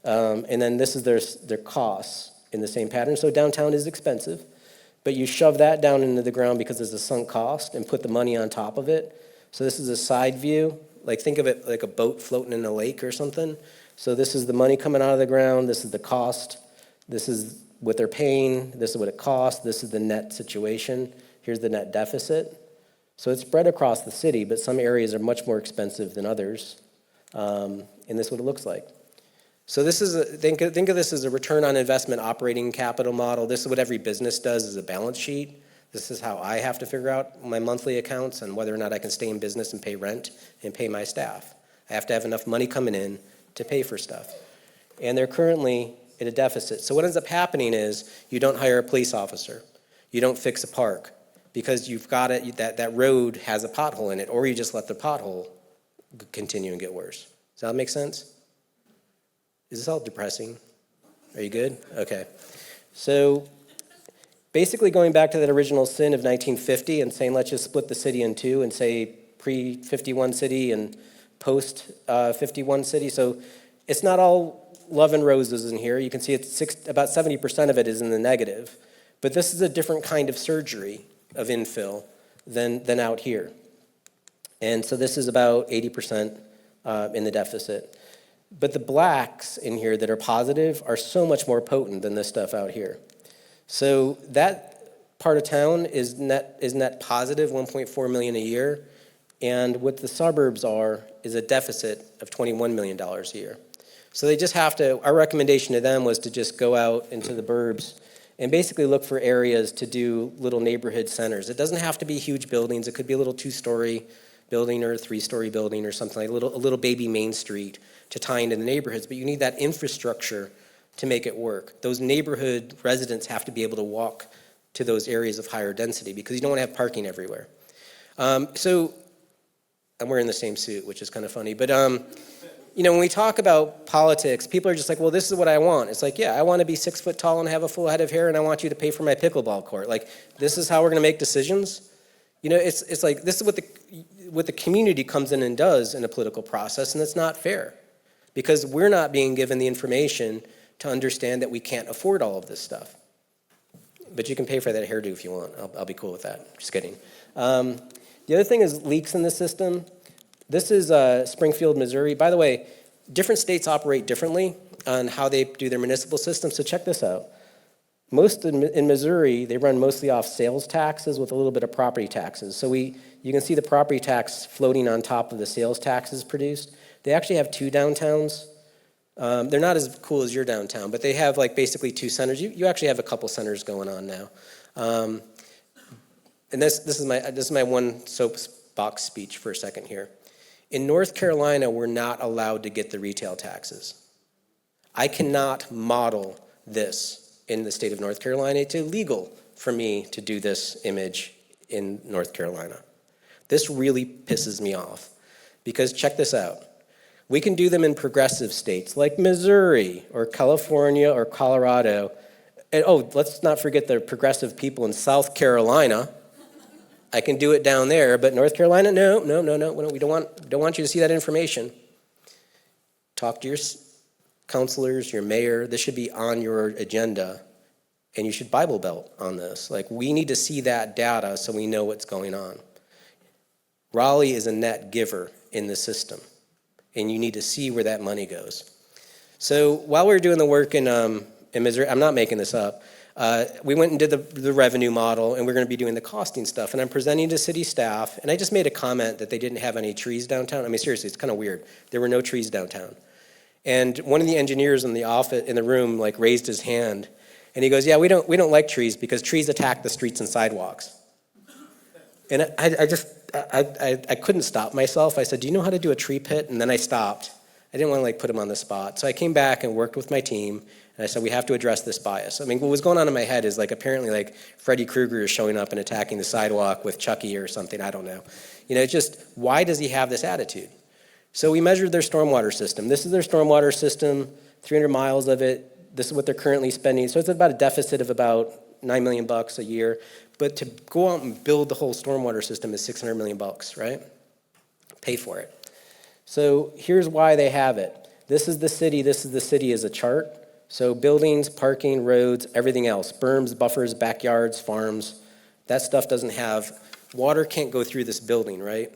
And then this is their costs in the same pattern. So downtown is expensive, but you shove that down into the ground because it's a sunk cost and put the money on top of it. So this is a side view. Like think of it like a boat floating in a lake or something. So this is the money coming out of the ground. This is the cost. This is what they're paying. This is what it costs. This is the net situation. Here's the net deficit. So it's spread across the city, but some areas are much more expensive than others. And this is what it looks like. So this is think of this as a return on investment operating capital model. This is what every business does as a balance sheet. This is how I have to figure out my monthly accounts and whether or not I can stay in business and pay rent and pay my staff. I have to have enough money coming in to pay for stuff. And they're currently at a deficit. So what ends up happening is you don't hire a police officer. You don't fix a park because you've got it, that road has a pothole in it, or you just let the pothole continue and get worse. Does that make sense? Is this all depressing? Are you good? Okay. So basically going back to that original sin of 1950 and saying let's just split the city in two and say pre-51 city and post-51 city. So it's not all love and roses in here. You can see it's about 70% of it is in the negative. But this is a different kind of surgery of infill than out here. And so this is about 80% in the deficit. But the blacks in here that are positive are so much more potent than this stuff out here. So that part of town is net positive, 1.4 million a year. And what the suburbs are is a deficit of $21 million a year. So they just have to, our recommendation to them was to just go out into the burbs and basically look for areas to do little neighborhood centers. It doesn't have to be huge buildings. It could be a little 2-story building or a 3-story building or something, like a little baby Main Street to tie into the neighborhoods. But you need that infrastructure to make it work. Those neighborhood residents have to be able to walk to those areas of higher density because you don't want to have parking everywhere. So I'm wearing the same suit, which is kind of funny. But when we talk about politics, people are just like, well, this is what I want. It's like, yeah, I want to be 6 foot tall and have a full head of hair, and I want you to pay for my pickleball court. Like, this is how we're going to make decisions. It's like this is what the community comes in and does in a political process, and it's not fair because we're not being given the information to understand that we can't afford all of this stuff. But you can pay for that hairdo if you want. I'll be cool with that. Just kidding. The other thing is leaks in the system. This is Springfield, Missouri. By the way, different states operate differently on how they do their municipal system, so check this out. In Missouri, they run mostly off sales taxes with a little bit of property taxes. So you can see the property tax floating on top of the sales taxes produced. They actually have 2 downtowns. They're not as cool as your downtown, but they have like basically 2 centers. You actually have a couple centers going on now. And this is my one soapbox speech for a second here. In North Carolina, we're not allowed to get the retail taxes. I cannot model this in the state of North Carolina. It's illegal for me to do this image in North Carolina. This really pisses me off because check this out. We can do them in progressive states like Missouri or California or Colorado. And let's not forget the progressive people in South Carolina. I can do it down there, but North Carolina, no. We don't want you to see that information. Talk to your counselors, your mayor. This should be on your agenda, and you should Bible belt on this. Like, we need to see that data so we know what's going on. Raleigh is a net giver in the system, and you need to see where that money goes. So while we were doing the work in Missouri, I'm not making this up, we went and did the revenue model, and we're going to be doing the costing stuff. And I'm presenting to city staff, and I just made a comment that they didn't have any trees downtown. I mean, seriously, it's kind of weird. There were no trees downtown. And one of the engineers in the room, like, raised his hand, and he goes, "Yeah, we don't like trees because trees attack the streets and sidewalks." And I couldn't stop myself. I said, "Do you know how to do a tree pit?" And then I stopped. I didn't want to put him on the spot. So I came back and worked with my team, and I said, we have to address this bias. I mean, what was going on in my head is apparently Freddy Krueger is showing up and attacking the sidewalk with Chucky or something, I don't know. Just why does he have this attitude? So we measured their stormwater system. This is their stormwater system, 300 miles of it. This is what they're currently spending. So it's about a deficit of about $9 million a year. But to go out and build the whole stormwater system is $600 million, right? Pay for it. So here's why they have it. This is the city as a chart. So buildings, parking, roads, everything else, berms, buffers, backyards, farms, that stuff doesn't have, water can't go through this building, right?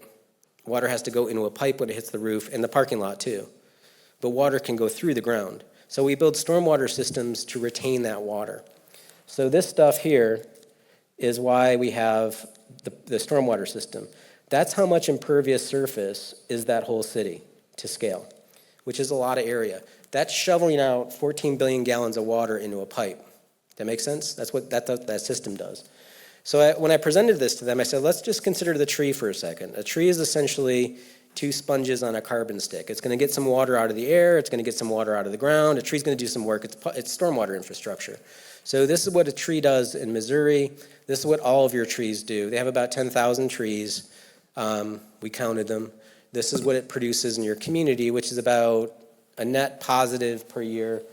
Water has to go into a pipe when it hits the roof, and the parking lot too. But water can go through the ground. So we build stormwater systems to retain that water. So this stuff here is why we have the stormwater system. That's how much impervious surface is that whole city to scale, which is a lot of area. That's shoveling out 14 billion gallons of water into a pipe. That make sense? That's what that system does. So when I presented this to them, I said, let's just consider the tree for a second. A tree is essentially two sponges on a carbon stick. It's going to get some water out of the air. It's going to get some water out of the ground. A tree's going to do some work. It's stormwater infrastructure. So this is what a tree does in Missouri. This is what all of your trees do. They have about 10,000 trees. We counted them. This is what it produces in your community, which is about a net positive per year,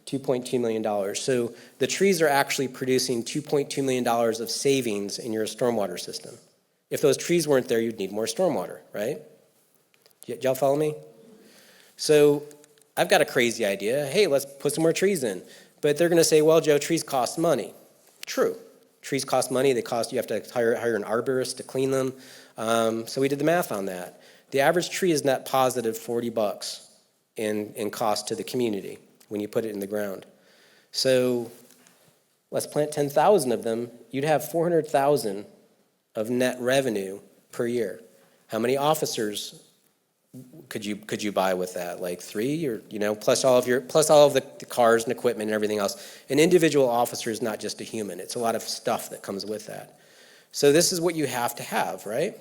$2.2 million. So the trees are actually producing $2.2 million of savings in your stormwater system. If those trees weren't there, you'd need more stormwater, right? Y'all follow me? So I've got a crazy idea. Hey, let's put some more trees in. But they're going to say, well, Joe, trees cost money. True. Trees cost money. You have to hire an arborist to clean them. So we did the math on that. The average tree is net positive $40 in cost to the community when you put it in the ground. So let's plant 10,000 of them. You'd have 400,000 of net revenue per year. How many officers could you buy with that? Like 3, or plus all of the cars and equipment and everything else. An individual officer is not just a human. It's a lot of stuff that comes with that. So this is what you have to have, right?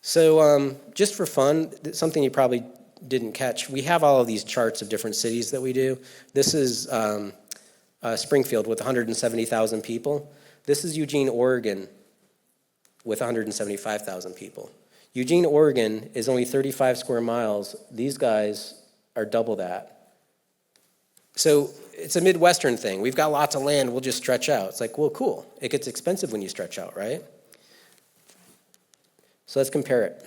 So just for fun, something you probably didn't catch, we have all of these charts of different cities that we do. This is Springfield with 170,000 people. This is Eugene, Oregon with 175,000 people. Eugene, Oregon is only 35 square miles. These guys are double that. So it's a Midwestern thing. We've got lots of land, we'll just stretch out. It's like, well, cool. It gets expensive when you stretch out, right? So let's compare it.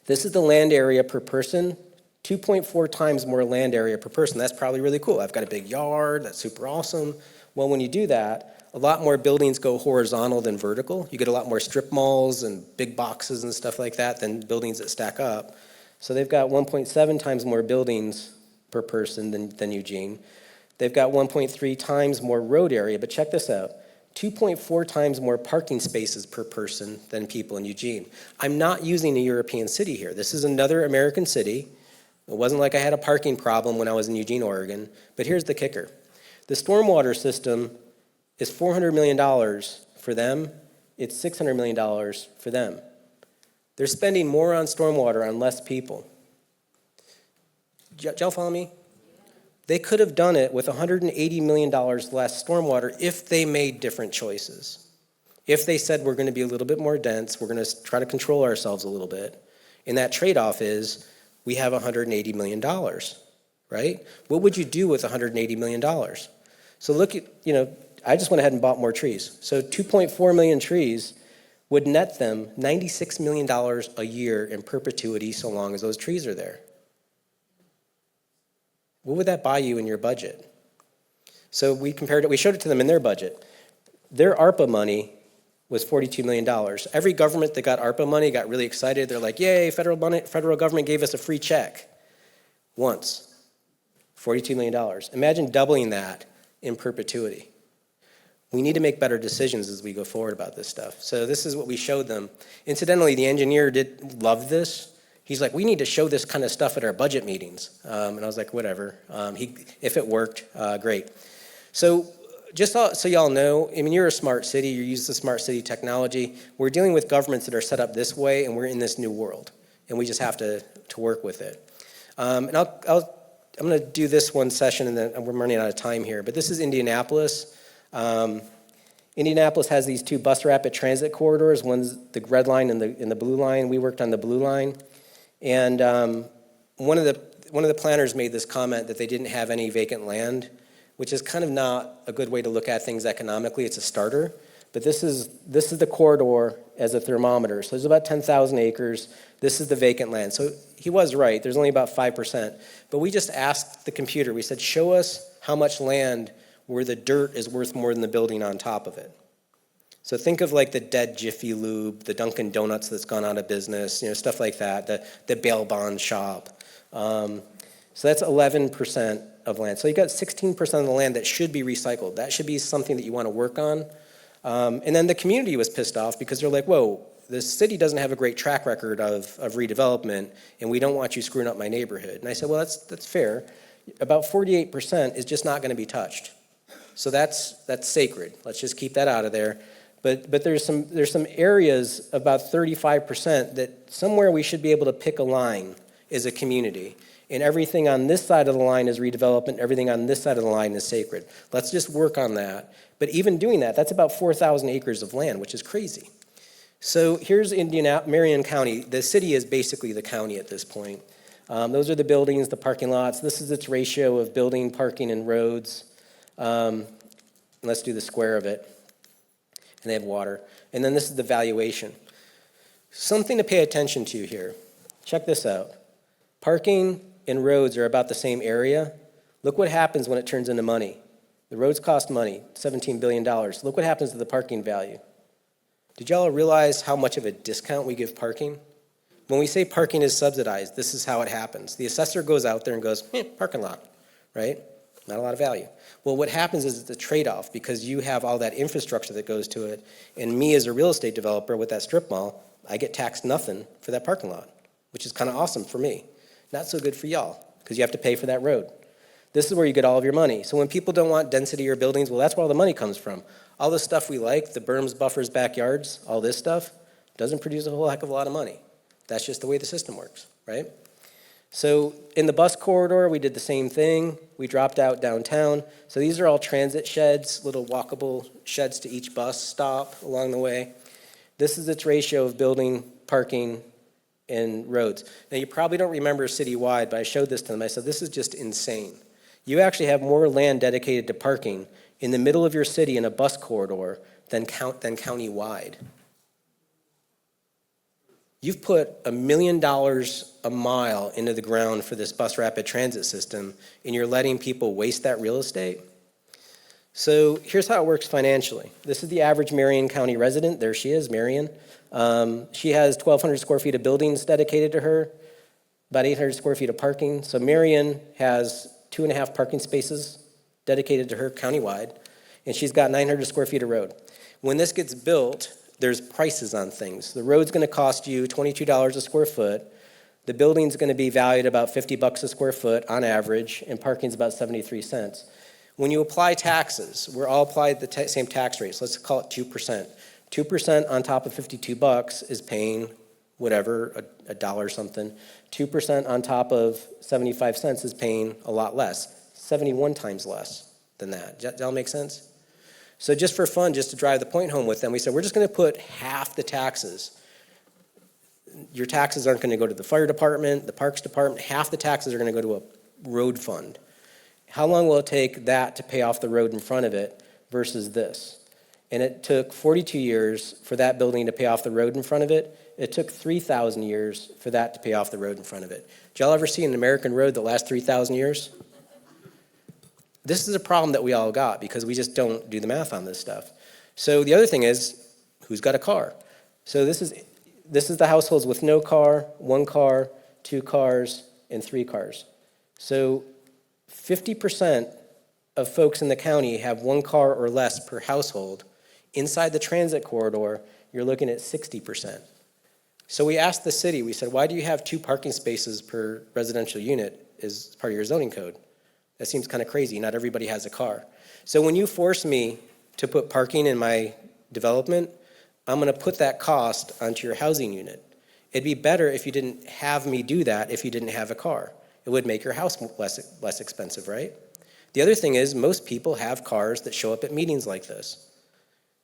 This is the land area per person, 2.4 times more land area per person. That's probably really cool. I've got a big yard, that's super awesome. Well, when you do that, a lot more buildings go horizontal than vertical. You get a lot more strip malls and big boxes and stuff like that than buildings that stack up. So they've got 1.7 times more buildings per person than Eugene. They've got 1.3 times more road area, but check this out. 2.4 times more parking spaces per person than people in Eugene. I'm not using a European city here. This is another American city. It wasn't like I had a parking problem when I was in Eugene, Oregon. But here's the kicker. The stormwater system is $400 million for them. It's $600 million for them. They're spending more on stormwater on less people. Y'all follow me? They could have done it with $180 million less stormwater if they made different choices. If they said, we're going to be a little bit more dense, we're going to try to control ourselves a little bit. And that trade-off is we have $180 million, right? What would you do with $180 million? So look at, I just went ahead and bought more trees. So 2.4 million trees would net them $96 million a year in perpetuity so long as those trees are there. What would that buy you in your budget? So we compared it, we showed it to them in their budget. Their ARPA money was $42 million. Every government that got ARPA money got really excited. They're like, yay, federal government gave us a free check. Once, $42 million. Imagine doubling that in perpetuity. We need to make better decisions as we go forward about this stuff. So this is what we showed them. Incidentally, the engineer did love this. He's like, we need to show this kind of stuff at our budget meetings. And I was like, whatever. If it worked, great. So just so y'all know, I mean, you're a smart city. You use the smart city technology. We're dealing with governments that are set up this way, and we're in this new world. And we just have to work with it. And I'm going to do this one session, and then we're running out of time here. But this is Indianapolis. Indianapolis has these 2 bus rapid transit corridors. One's the red line and the blue line. We worked on the blue line. And one of the planners made this comment that they didn't have any vacant land, which is kind of not a good way to look at things economically. It's a starter. but this is the corridor as a thermometer. So there's about 10,000 acres. This is the vacant land. So he was right. There's only about 5%. But we just asked the computer. We said, show us how much land where the dirt is worth more than the building on top of it. So think of like the dead Jiffy Lube, the Dunkin' Donuts that's gone out of business, stuff like that, the bail bond shop. So that's 11% of land. So you got 16% of the land that should be recycled. That should be something that you want to work on. And then the community was pissed off because they're like, whoa, the city doesn't have a great track record of redevelopment, and we don't want you screwing up my neighborhood. And I said, well, that's fair. About 48% is just not going to be touched. So that's sacred. Let's just keep that out of there. But there's some areas, about 35%, that somewhere we should be able to pick a line as a community. And everything on this side of the line is redevelopment, everything on this side of the line is sacred. Let's just work on that. But even doing that, that's about 4,000 acres of land, which is crazy. So here's Marion County. The city is basically the county at this point. Those are the buildings, the parking lots. This is its ratio of building, parking, and roads. Let's do the square of it. And they have water. And then this is the valuation. Something to pay attention to here. Check this out. Parking and roads are about the same area. Look what happens when it turns into money. The roads cost money, $17 billion. Look what happens to the parking value. Did y'all realize how much of a discount we give parking? When we say parking is subsidized, this is how it happens. The assessor goes out there and goes, parking lot, right? Not a lot of value. Well, what happens is it's a trade-off because you have all that infrastructure that goes to it, and me as a real estate developer with that strip mall, I get taxed nothing for that parking lot, which is kind of awesome for me. Not so good for y'all because you have to pay for that road. This is where you get all of your money. So when people don't want density or buildings, well, that's where all the money comes from. All the stuff we like, the berms, buffers, backyards, all this stuff, doesn't produce a whole heck of a lot of money. That's just the way the system works, right? So in the bus corridor, we did the same thing. We dropped out downtown. So these are all transit sheds, little walkable sheds to each bus stop along the way. This is its ratio of building, parking, and roads. Now, you probably don't remember citywide, but I showed this to them. I said, this is just insane. You actually have more land dedicated to parking in the middle of your city in a bus corridor than county-wide. You've put $1 million a mile into the ground for this bus rapid transit system, and you're letting people waste that real estate? So here's how it works financially. This is the average Marion County resident. There she is, Marion. She has 1,200 square feet of buildings dedicated to her, about 800 square feet of parking. So Marion has 2.5 parking spaces dedicated to her countywide, and she's got 900 square feet of road. When this gets built, there's prices on things. The road's going to cost you $22 a square foot. The building's going to be valued about $50 a square foot on average, and parking's about 73 cents. When you apply taxes, we're all applied the same tax rates. Let's call it 2%. 2% on top of $52 is paying whatever, a dollar something. 2% on top of 75 cents is paying a lot less, 71 times less than that. Does that all make sense? So just for fun, just to drive the point home with them, we said, we're just going to put half the taxes. Your taxes aren't going to go to the fire department, the parks department. Half the taxes are going to go to a road fund. How long will it take that to pay off the road in front of it versus this? And it took 42 years for that building to pay off the road in front of it. It took 3,000 years for that to pay off the road in front of it. Did y'all ever see an American road that lasts 3,000 years? This is a problem that we all got because we just don't do the math on this stuff. So the other thing is, who's got a car? So this is the households with no car, 1 car, 2 cars, and 3 cars. So 50% of folks in the county have 1 car or less per household. Inside the transit corridor, you're looking at 60%. So we asked the city, we said, why do you have 2 parking spaces per residential unit as part of your zoning code? That seems kind of crazy. Not everybody has a car. So when you force me to put parking in my development, I'm going to put that cost onto your housing unit. It'd be better if you didn't have me do that if you didn't have a car. It would make your house less expensive, right? The other thing is most people have cars that show up at meetings like this.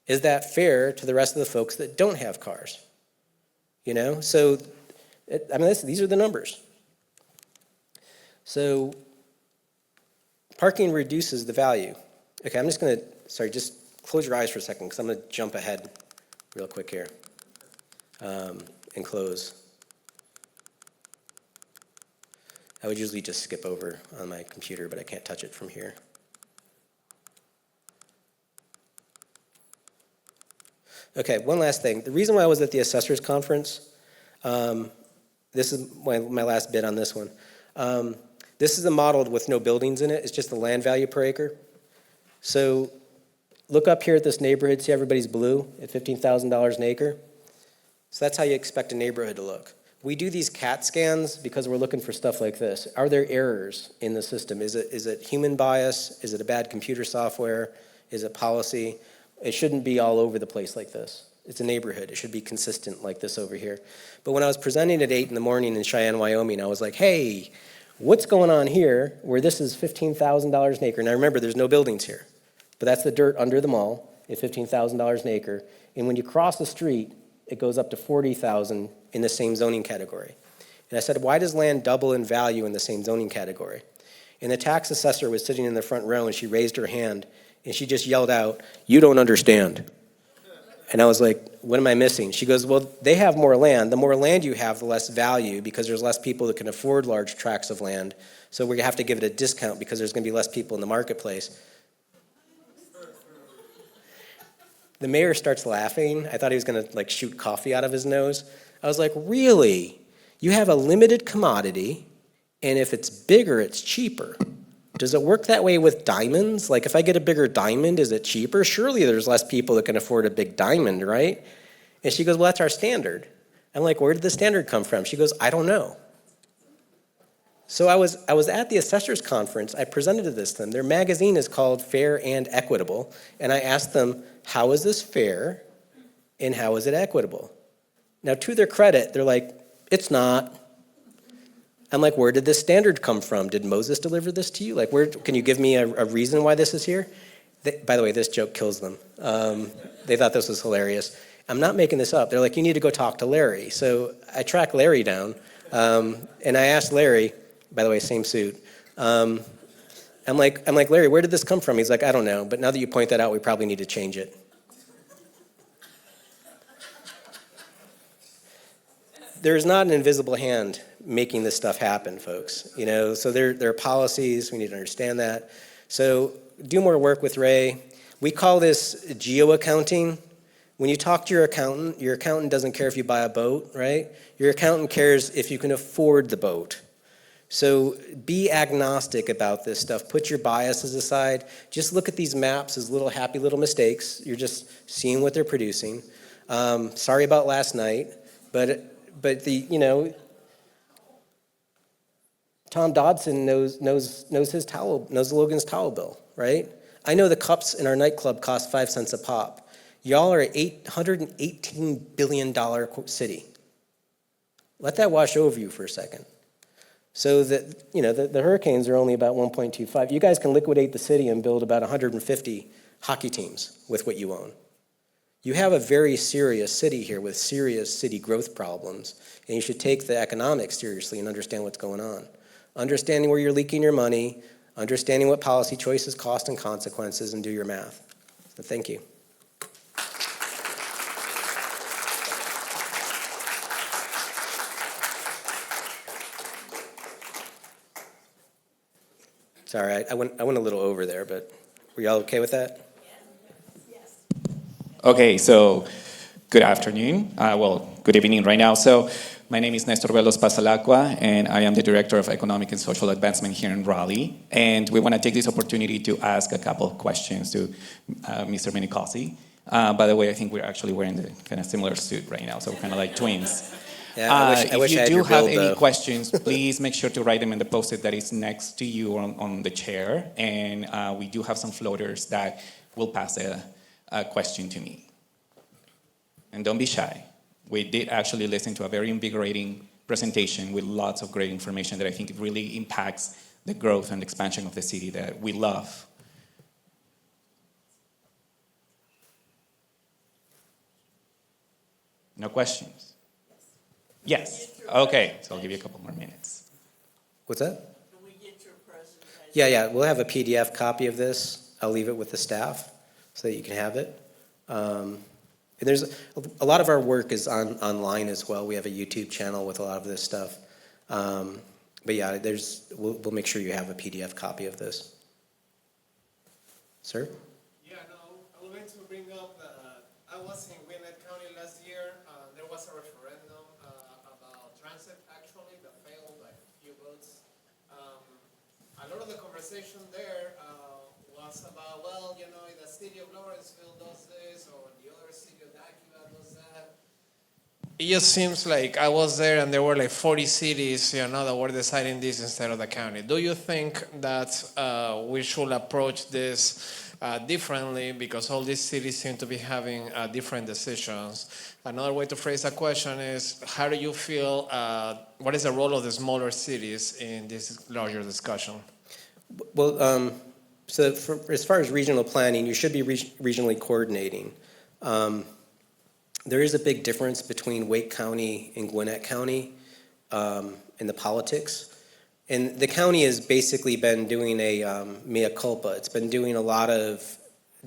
Is that fair to the rest of the folks that don't have cars? You know, so, these are the numbers. So parking reduces the value. Okay, I'm just going to, just close your eyes for a second, because I'm going to jump ahead real quick here and close. I would usually just skip over on my computer, but I can't touch it from here. Okay, one last thing. The reason why I was at the assessors conference, this is my last bit on this one. This is a model with no buildings in it. It's just the land value per acre. So look up here at this neighborhood. See everybody's blue at $15,000 an acre? So that's how you expect a neighborhood to look. We do these CAT scans because we're looking for stuff like this. Are there errors in the system? Is it human bias? Is it a bad computer software? Is it policy? It shouldn't be all over the place like this. It's a neighborhood. It should be consistent like this over here. But when I was presenting at 8 in the morning in Cheyenne, Wyoming, I was like, hey, what's going on here where this is $15,000 an acre? Now remember, there's no buildings here. But that's the dirt under the mall at $15,000 an acre. And when you cross the street, it goes up to $40,000 in the same zoning category. And I said, why does land double in value in the same zoning category? And the tax assessor was sitting in the front row, and she raised her hand, and she just yelled out, "You don't understand." And I was like, what am I missing? She goes, well, they have more land. The more land you have, the less value, because there's less people that can afford large tracts of land. So we have to give it a discount because there's going to be less people in the marketplace. The mayor starts laughing. I thought he was going to shoot coffee out of his nose. I was like, really? You have a limited commodity, and if it's bigger, it's cheaper. Does it work that way with diamonds? Like if I get a bigger diamond, is it cheaper? Surely there's less people that can afford a big diamond, right? And she goes, well, that's our standard. I'm like, where did the standard come from? She goes, I don't know. So I was at the assessors conference. I presented this to them. Their magazine is called Fair and Equitable. And I asked them, how is this fair and how is it equitable? Now, to their credit, they're like, it's not. I'm like, where did this standard come from? Did Moses deliver this to you? Can you give me a reason why this is here? By the way, this joke kills them. They thought this was hilarious. I'm not making this up. They're like, you need to go talk to Larry. So I track Larry down, and I asked Larry, by the way, same suit. I'm like, Larry, where did this come from? He's like, I don't know, but now that you point that out, we probably need to change it. There's not an invisible hand making this stuff happen, folks. So there are policies. We need to understand that. So do more work with Ray. We call this geo-accounting. When you talk to your accountant doesn't care if you buy a boat, right? Your accountant cares if you can afford the boat. So be agnostic about this stuff. Put your biases aside. Just look at these maps as little happy little mistakes. You're just seeing what they're producing. Sorry about last night, but Tom Dodson knows Logan's towel bill, right? I know the cups in our nightclub cost 5 cents a pop. Y'all are an $818 billion city. Let that wash over you for a second. So that, the Hurricanes are only about 1.25. You guys can liquidate the city and build about 150 hockey teams with what you own. You have a very serious city here with serious city growth problems, and you should take the economics seriously and understand what's going on. Understanding where you're leaking your money, understanding what policy choices cost and consequences, and do your math. So thank you. Sorry, I went a little over there, but were y'all okay with that? Okay, so good afternoon. Good evening right now. So my name is Nestor Velos Pasalacqua, and I am the Director of Economic and Social Advancement here in Raleigh. And we want to take this opportunity to ask a couple of questions to Mr. Minicosi. By the way, I think we're actually wearing the kind of similar suit right now, so we're kind of like twins. Yeah, I wish I had if you your do have build, any though. questions, please make sure to write them in the post-it that is next to you on the chair. And we do have some floaters that will pass a question to me. And don't be shy. We did actually listen to a very invigorating presentation with lots of great information that I think really impacts the growth and expansion of the city that we love. No questions? Yes. Okay, so I'll give you a couple more minutes. What's that? Can we get your presentation? Yeah, we'll have a PDF copy of this. I'll leave it with the staff. so that you can have it. And there's a lot of our work is online as well. We have a YouTube channel with a lot of this stuff. But yeah, we'll make sure you have a PDF copy of this. Sir? Yeah, no, I was going to bring up that I was in Gwinnett County last year. There was a referendum about transit, actually, that failed by a few votes. A lot of the conversation there was about, well, you know, the city of Lawrenceville does this, or the other city of Dakiva does that. It just seems like I was there and there were like 40 cities, you know, that were deciding this instead of the county. Do you think that we should approach this differently because all these cities seem to be having different decisions? Another way to phrase a question is, how do you feel, what is the role of the smaller cities in this larger discussion? Well, as far as regional planning, you should be regionally coordinating. There is a big difference between Wake County and Gwinnett County in the politics. And the county has basically been doing a mea culpa. It's been doing a lot of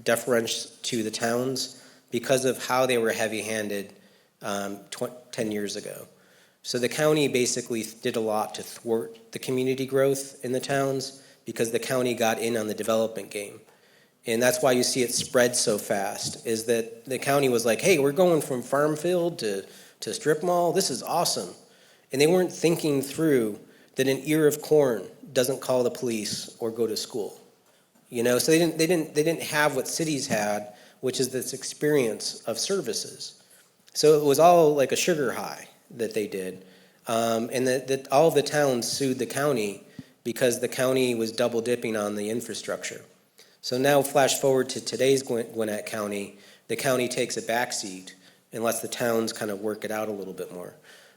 deference to the towns because of how they were heavy-handed 10 years ago. So the county basically did a lot to thwart the community growth in the towns because the county got in on the development game. And that's why you see it spread so fast, is that the county was like, hey, we're going from farm field to strip mall. This is awesome. And they weren't thinking through that an ear of corn doesn't call the police or go to school. You know, so they didn't have what cities had, which is this experience of services. So it was all like a sugar high that they did. And that all of the towns sued the county because the county was double dipping on the infrastructure. So now flash forward to today's Gwinnett County, the county takes a backseat and lets the towns kind of work it out a little bit more.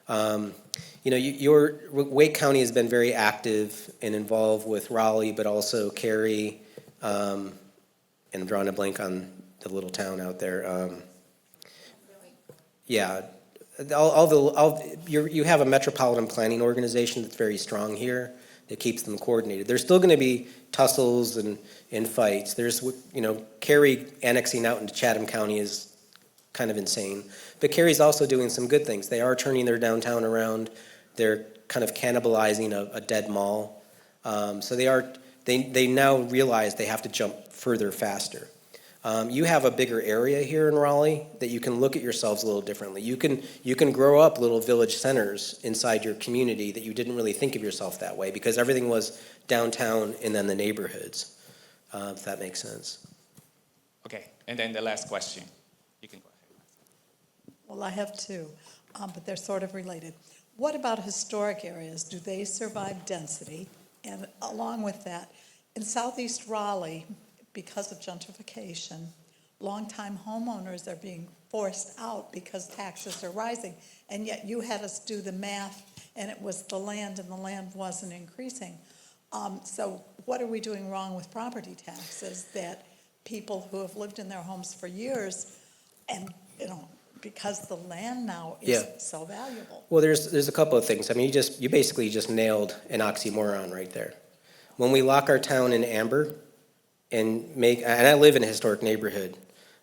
You know, your Wake County has been very active and involved with Raleigh, but also Cary, and I'm drawing a blank on the little town out there. Yeah, you have a metropolitan planning organization that's very strong here that keeps them coordinated. There's still going to be tussles and fights. There's, you know, Cary annexing out into Chatham County is kind of insane. But Cary's also doing some good things. They are turning their downtown around. They're kind of cannibalizing a dead mall. So they now realize they have to jump further faster. You have a bigger area here in Raleigh that you can look at yourselves a little differently. You can grow up little village centers inside your community that you didn't really think of yourself that way because everything was downtown and then the neighborhoods, if that makes sense. Okay, and then the last question. You can go ahead. Well, I have two, but they're sort of related. What about historic areas? Do they survive density? And along with that, in southeast Raleigh, because of gentrification, longtime homeowners are being forced out because taxes are rising. And yet you had us do the math, and it was the land, and the land wasn't increasing. So what are we doing wrong with property taxes that people who have lived in their homes for years, and you know, because the land now is so valuable? Well, there's a couple of things. I mean, you basically just nailed an oxymoron right there. When we lock our town in amber, and I live in a historic neighborhood,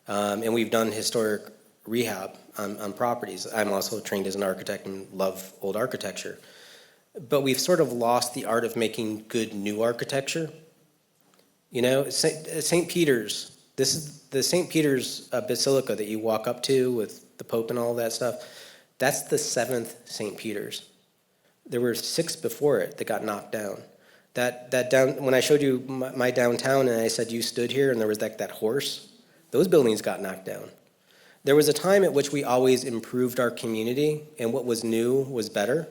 and we've done historic rehab on properties. I'm also trained as an architect and love old architecture. But we've sort of lost the art of making good new architecture. You know, St. Peter's, this is the St. Peter's Basilica that you walk up to with the Pope and all that stuff. That's the 7th St. Peter's. There were 6 before it that got knocked down. When I showed you my downtown and I said you stood here and there was that horse, those buildings got knocked down. There was a time at which we always improved our community and what was new was better.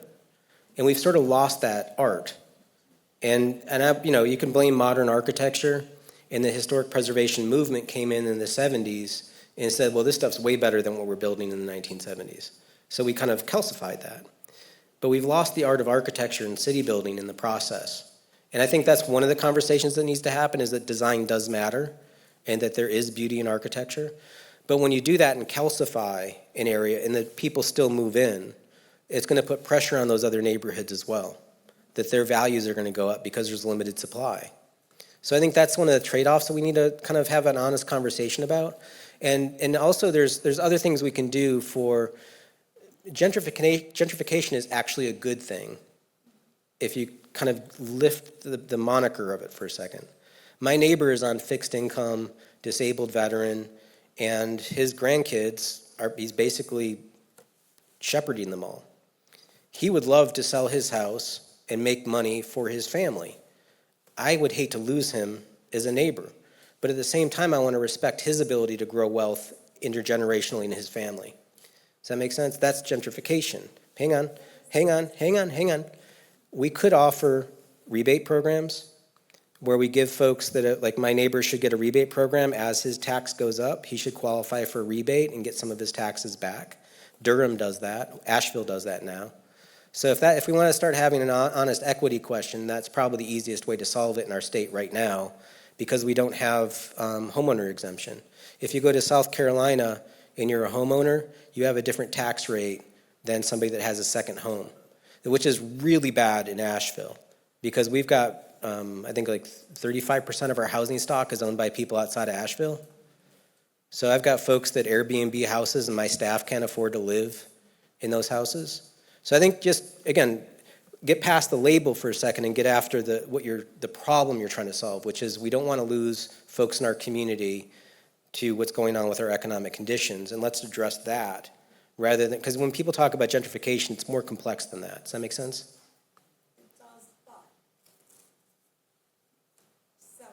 And we've sort of lost that art. And you know, you can blame modern architecture, and the historic preservation movement came in the 70s and said, well, this stuff's way better than what we're building in the 1970s. So we kind of calcified that. But we've lost the art of architecture and city building in the process. And I think that's one of the conversations that needs to happen, is that design does matter and that there is beauty in architecture. But when you do that and calcify an area and the people still move in, it's going to put pressure on those other neighborhoods as well, that their values are going to go up because there's limited supply. So I think that's one of the trade-offs that we need to kind of have an honest conversation about. And also there's other things we can do for gentrification is actually a good thing if you kind of lift the moniker of it for a second. My neighbor is on fixed income, disabled veteran, and his grandkids he's basically shepherding them all. He would love to sell his house and make money for his family. I would hate to lose him as a neighbor, but at the same time, I want to respect his ability to grow wealth intergenerationally in his family. Does that make sense? That's gentrification. Hang on. We could offer rebate programs where we give folks that, like my neighbor should get a rebate program. As his tax goes up, he should qualify for a rebate and get some of his taxes back. Durham does that. Asheville does that now. So if we want to start having an honest equity question, that's probably the easiest way to solve it in our state right now, because we don't have homeowner exemption. If you go to South Carolina and you're a homeowner, you have a different tax rate than somebody that has a second home, which is really bad in Asheville, because we've got, I think like 35% of our housing stock is owned by people outside of Asheville. So I've got folks that Airbnb houses and my staff can't afford to live in those houses. So I think just, again, get past the label for a second and get after the problem you're trying to solve, which is we don't want to lose folks in our community to what's going on with our economic conditions, and let's address that rather than, because when people talk about gentrification, it's more complex than that. Does that make sense? It does, but, so,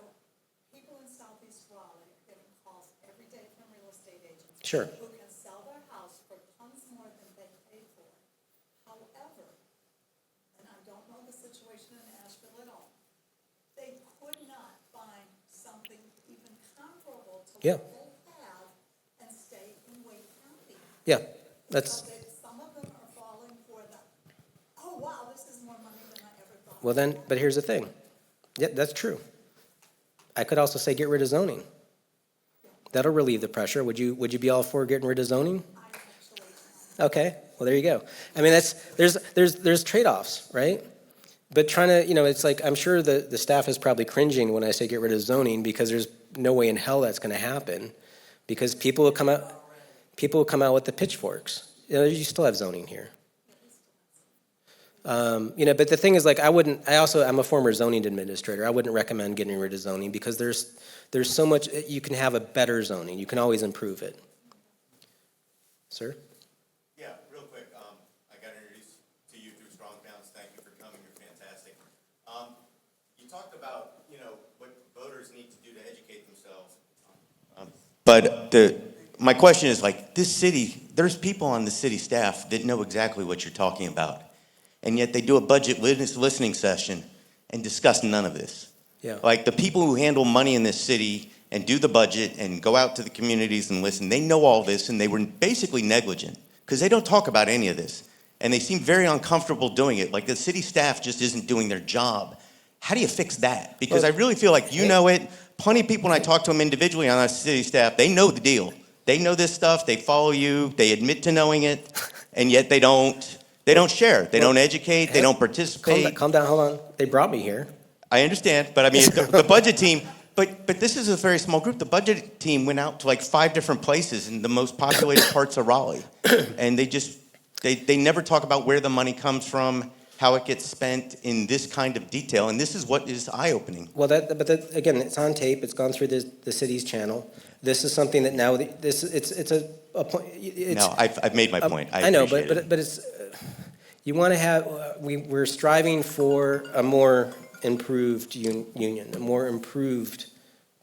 people in Southeast Raleigh are getting calls every day from real estate agents. Sure. Who can sell their house for tons more than they paid for it. However, and I don't know the situation in Asheville at all, they could not find something even comparable to Yeah. what they have and stay in Wake County. Yeah, that's, So some of them are falling for the, oh, wow, this is more money than I ever thought. well then, but here's the thing. Yeah, that's true. I could also say get rid of zoning. That'll relieve the pressure. Would you be all for getting rid of zoning? I actually, Okay, well, there you go. I mean, there's trade-offs, right? But trying to, it's like, I'm sure the staff is probably cringing when I say get rid of zoning, because there's no way in hell that's gonna happen, because people will come out with the pitchforks. You still have zoning here. But the thing is, like, I'm a former zoning administrator. I wouldn't recommend getting rid of zoning, because there's so much, you can have a better zoning. You can always improve it. Sir? Yeah, real quick, I got introduced to you through Strong Towns. Thank you for coming, you're fantastic. You talked about, what voters need to do to educate themselves. But my question is, like, this city, there's people on the city staff that know exactly what you're talking about. And yet they do a budget listening session and discuss none of this. Yeah. Like, the people who handle money in this city and do the budget and go out to the communities and listen, they know all this, and they were basically negligent because they don't talk about any of this. And they seem very uncomfortable doing it. Like, the city staff just isn't doing their job. How do you fix that? Because I really feel like you know it. Plenty of people, when I talk to them individually on our city staff, they know the deal. They know this stuff. They follow you. They admit to knowing it. And yet they don't share. They don't educate. They don't participate. Calm down, hold on. They brought me here. I understand, but I mean, the budget team, but this is a very small group. The budget team went out to like 5 different places in the most populated parts of Raleigh. And they never talk about where the money comes from, how it gets spent in this kind of detail. And this is what is eye-opening. Well, again, it's on tape. It's gone through the city's channel. This is something that now, No, I've made my point. I know, appreciate it. but it's, you want to have, we're striving for a more improved union, a more improved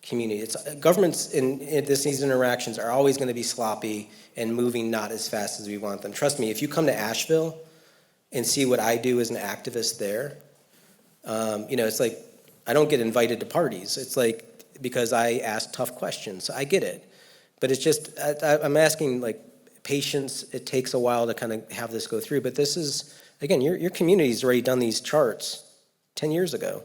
community. Governments in these interactions are always going to be sloppy and moving not as fast as we want them. Trust me, if you come to Asheville and see what I do as an activist there, it's like I don't get invited to parties. It's like because I ask tough questions. So I get it, but it's just I'm asking like patience. It takes a while to kind of have this go through. But this is, again, your community's already done these charts 10 years ago.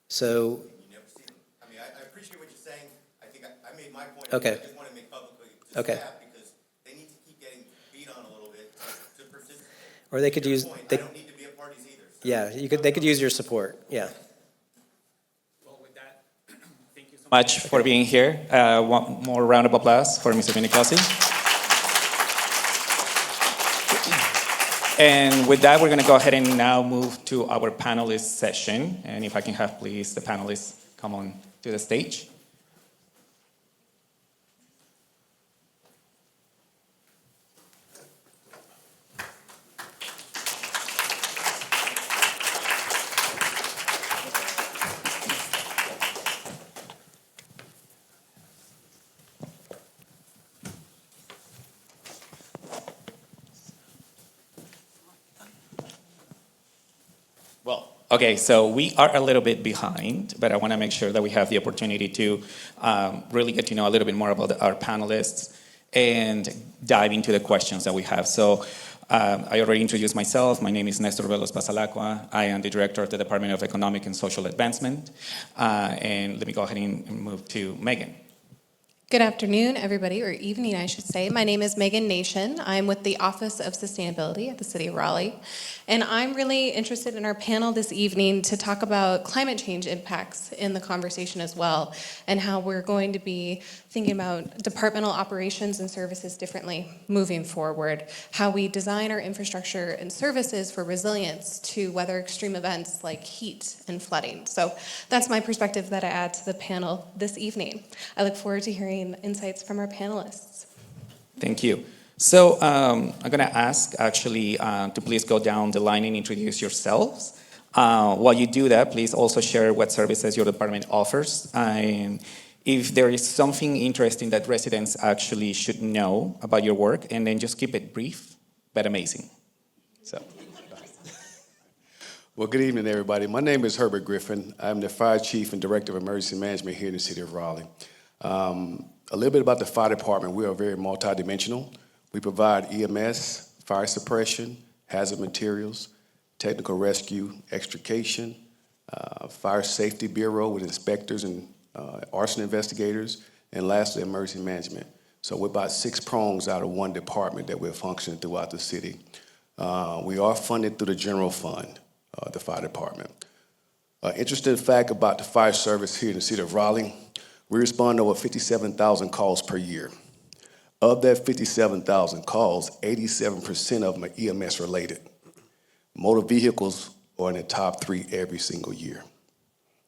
So. You never see them. I mean, I appreciate what you're saying. I think I made my point. Okay. I just want to make publicly to staff because they need to keep getting beat on a little bit to participate. Or they could use. I don't need to be at parties either. So. Yeah, they could use your support. Yeah. Well, with that, much for being here. One more round of applause for Mr. Minicosi. And with that, we're going to go ahead and now move to our panelist session. And if I can have, please, the panelists come on to the stage. Okay, so we are a little bit behind, but I want to make sure that we have the opportunity to really get to know a little bit more about our panelists and dive into the questions that we have. So I already introduced myself. My name is Nestor Velos Pasalacqua. I am the Director of the Department of Economic and Social Advancement. And let me go ahead and move to Megan. Good afternoon, everybody, or evening, I should say. My name is Megan Nation. I'm with the Office of Sustainability at the City of Raleigh. And I'm really interested in our panel this evening to talk about climate change impacts in the conversation as well, and how we're going to be thinking about departmental operations and services differently moving forward, how we design our infrastructure and services for resilience to weather extreme events like heat and flooding. So that's my perspective that I add to the panel this evening. I look forward to hearing insights from our panelists. Thank you. So I'm going to ask, actually, to please go down the line and introduce yourselves. While you do that, please also share what services your department offers. And if there is something interesting that residents actually should know about your work, and then just keep it brief, but amazing. So. Well, good evening, everybody. My name is Herbert Griffin. I'm the Fire Chief and Director of Emergency Management here in the City of Raleigh. A little bit about the fire department. We are very multidimensional. We provide EMS, fire suppression, hazard materials, technical rescue, extrication, fire safety bureau with inspectors and arson investigators, and lastly, emergency management. So we're about 6 prongs out of one department that we're functioning throughout the city. We are funded through the general fund, the fire department. Interesting fact about the fire service here in the city of Raleigh, we respond to over 57,000 calls per year. Of that 57,000 calls, 87% of them are EMS related. Motor vehicles are in the top 3 every single year,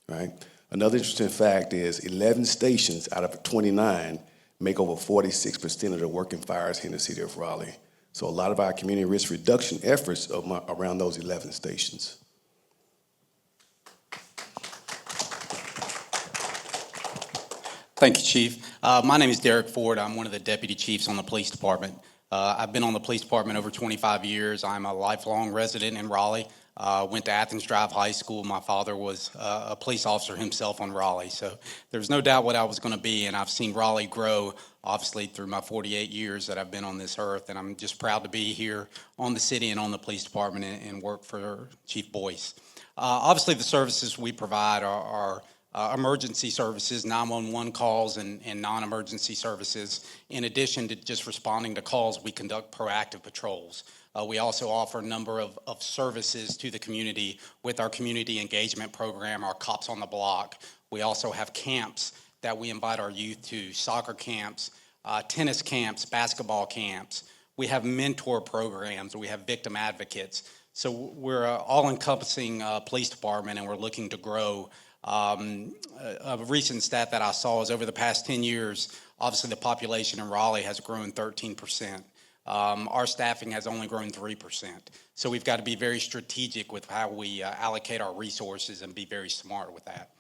right? Another interesting fact is 11 stations out of 29 make over 46% of the working fires here in the city of Raleigh. So a lot of our community risk reduction efforts are around those 11 stations. Thank you, Chief. My name is Derek Ford. I'm one of the deputy chiefs on the police department. I've been on the police department over 25 years. I'm a lifelong resident in Raleigh. Went to Athens Drive High School. My father was a police officer himself on Raleigh. So there's no doubt what I was going to be, and I've seen Raleigh grow, obviously, through my 48 years that I've been on this earth, and I'm just proud to be here on the city and on the police department and work for Chief Boyce. Obviously, the services we provide are emergency services, 911 calls, and non-emergency services. In addition to just responding to calls, we conduct proactive patrols. We also offer a number of services to the community with our community engagement program, our Cops on the Block. We also have camps that we invite our youth to, soccer camps, tennis camps, basketball camps. We have mentor programs. We have victim advocates. So we're an all-encompassing police department, and we're looking to grow. A recent stat that I saw is over the past 10 years, obviously the population in Raleigh has grown 13%. Our staffing has only grown 3%. So we've got to be very strategic with how we allocate our resources and be very smart with that.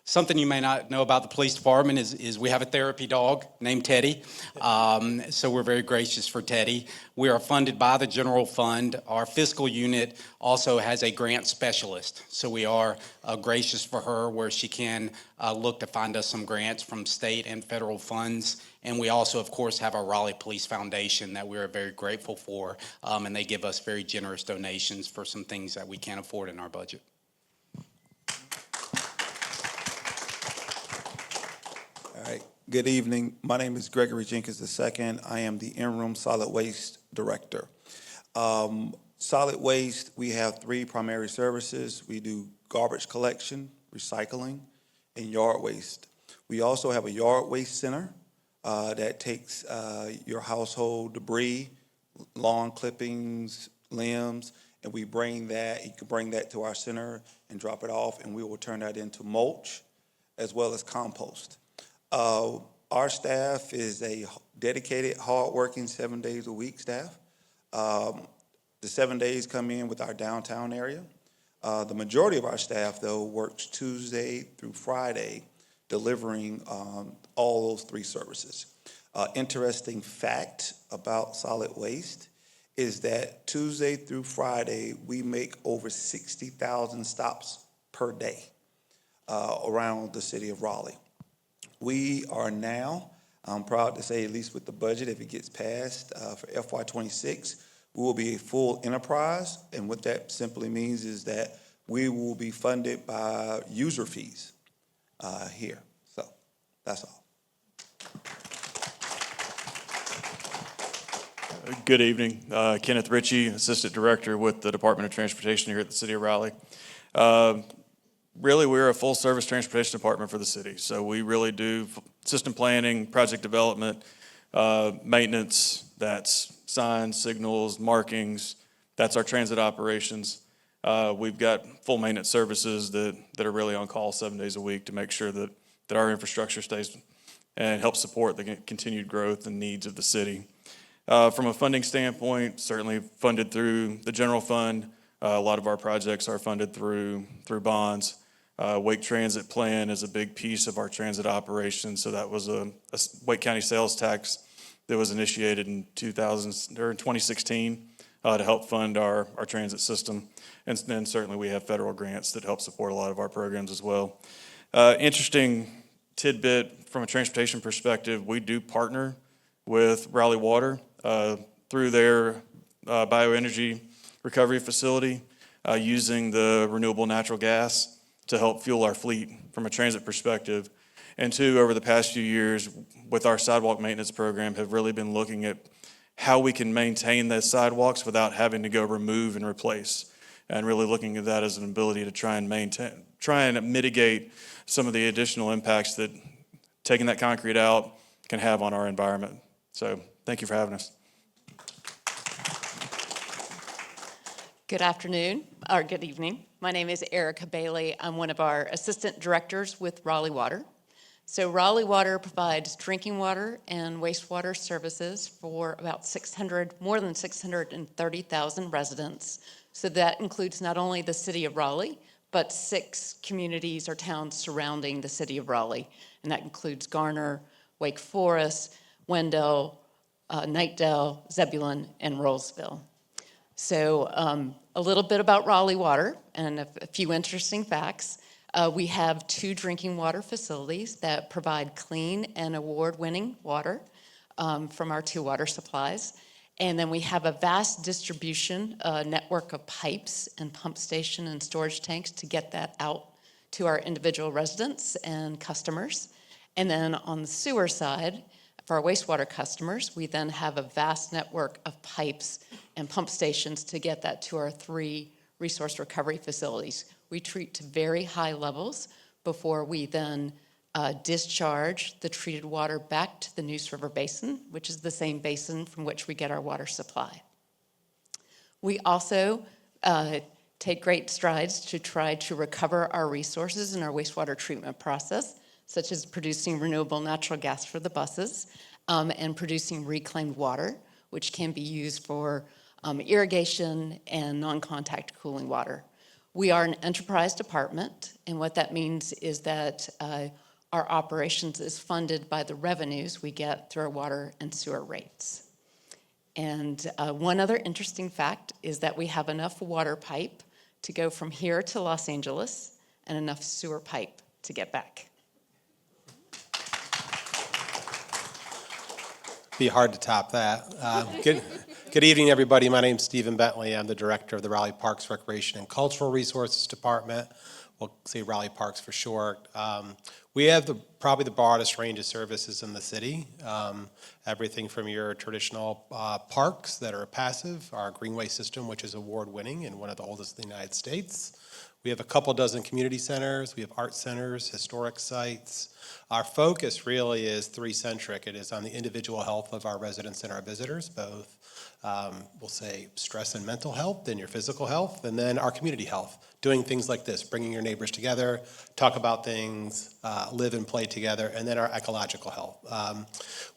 Something you may not know about the police department is we have a therapy dog named Teddy. So we're very gracious for Teddy. We are funded by the general fund. Our fiscal unit also has a grant specialist. So we are gracious for her where she can look to find us some grants from state and federal funds. And we also, of course, have our Raleigh Police Foundation that we are very grateful for. And they give us very generous donations for some things that we can't afford in our budget. All right. Good evening. My name is Gregory Jenkins II. I am the interim solid waste director. Solid waste, we have 3 primary services. We do garbage collection, recycling, and yard waste. We also have a yard waste center that takes your household debris, lawn clippings, limbs, and we bring that, you can bring that to our center and drop it off, and we will turn that into mulch as well as compost. Our staff is a dedicated, hardworking, 7 days a week staff. The 7 days come in with our downtown area. The majority of our staff, though, works Tuesday through Friday, delivering all those three services. Interesting fact about solid waste is that Tuesday through Friday, we make over 60,000 stops per day around the city of Raleigh. We are now, I'm proud to say, at least with the budget, if it gets passed for FY26, we will be a full enterprise, and what that simply means is that we will be funded by user fees here. So that's all. Good evening. Kenneth Ritchie, Assistant Director with the Department of Transportation here at the City of Raleigh. Really, we're a full-service transportation department for the city. So we really do system planning, project development, maintenance, that's signs, signals, markings, that's our transit operations. We've got full maintenance services that are really on call 7 days a week to make sure that our infrastructure stays and helps support the continued growth and needs of the city. From a funding standpoint, certainly funded through the general fund. A lot of our projects are funded through bonds. Wake Transit Plan is a big piece of our transit operation. So that was a Wake County sales tax that was initiated in 2016 to help fund our transit system. And then certainly we have federal grants that help support a lot of our programs as well. Interesting tidbit from a transportation perspective, we do partner with Raleigh Water through their bioenergy recovery facility using the renewable natural gas to help fuel our fleet from a transit perspective. And two, over the past few years with our sidewalk maintenance program have really been looking at how we can maintain those sidewalks without having to go remove and replace, and really looking at that as an ability to try and mitigate some of the additional impacts that taking that concrete out can have on our environment. So thank you for having us. Good afternoon, or good evening. My name is Erica Bailey. I'm one of our assistant directors with Raleigh Water. So Raleigh Water provides drinking water and wastewater services for about more than 630,000 residents. So that includes not only the city of Raleigh, but 6 communities or towns surrounding the city of Raleigh. And that includes Garner, Wake Forest, Wendell, Knightdale, Zebulon, and Rollsville. So a little bit about Raleigh Water and a few interesting facts. We have 2 drinking water facilities that provide clean and award-winning water from our 2 water supplies. And then we have a vast distribution network of pipes and pump station and storage tanks to get that out to our individual residents and customers. And then on the sewer side, for our wastewater customers, we then have a vast network of pipes and pump stations to get that to our 3 resource recovery facilities. We treat to very high levels before we then discharge the treated water back to the Neuse River Basin, which is the same basin from which we get our water supply. We also take great strides to try to recover our resources in our wastewater treatment process, such as producing renewable natural gas for the buses and producing reclaimed water, which can be used for irrigation and non-contact cooling water. We are an enterprise department, and what that means is that our operations is funded by the revenues we get through our water and sewer rates. And one other interesting fact is that we have enough water pipe to go from here to Los Angeles and enough sewer pipe to get back. Be hard to top that. Good evening, everybody. My name is Stephen Bentley. I'm the director of the Raleigh Parks, Recreation, and Cultural Resources Department. we'll say Raleigh Parks for short. We have probably the broadest range of services in the city. Everything from your traditional parks that are passive, our greenway system, which is award-winning and one of the oldest in the United States. We have a couple dozen community centers. We have art centers, historic sites. Our focus really is three-centric. It is on the individual health of our residents and our visitors, both, we'll say, stress and mental health and your physical health, and then our community health, doing things like this, bringing your neighbors together, talk about things, live and play together, and then our ecological health.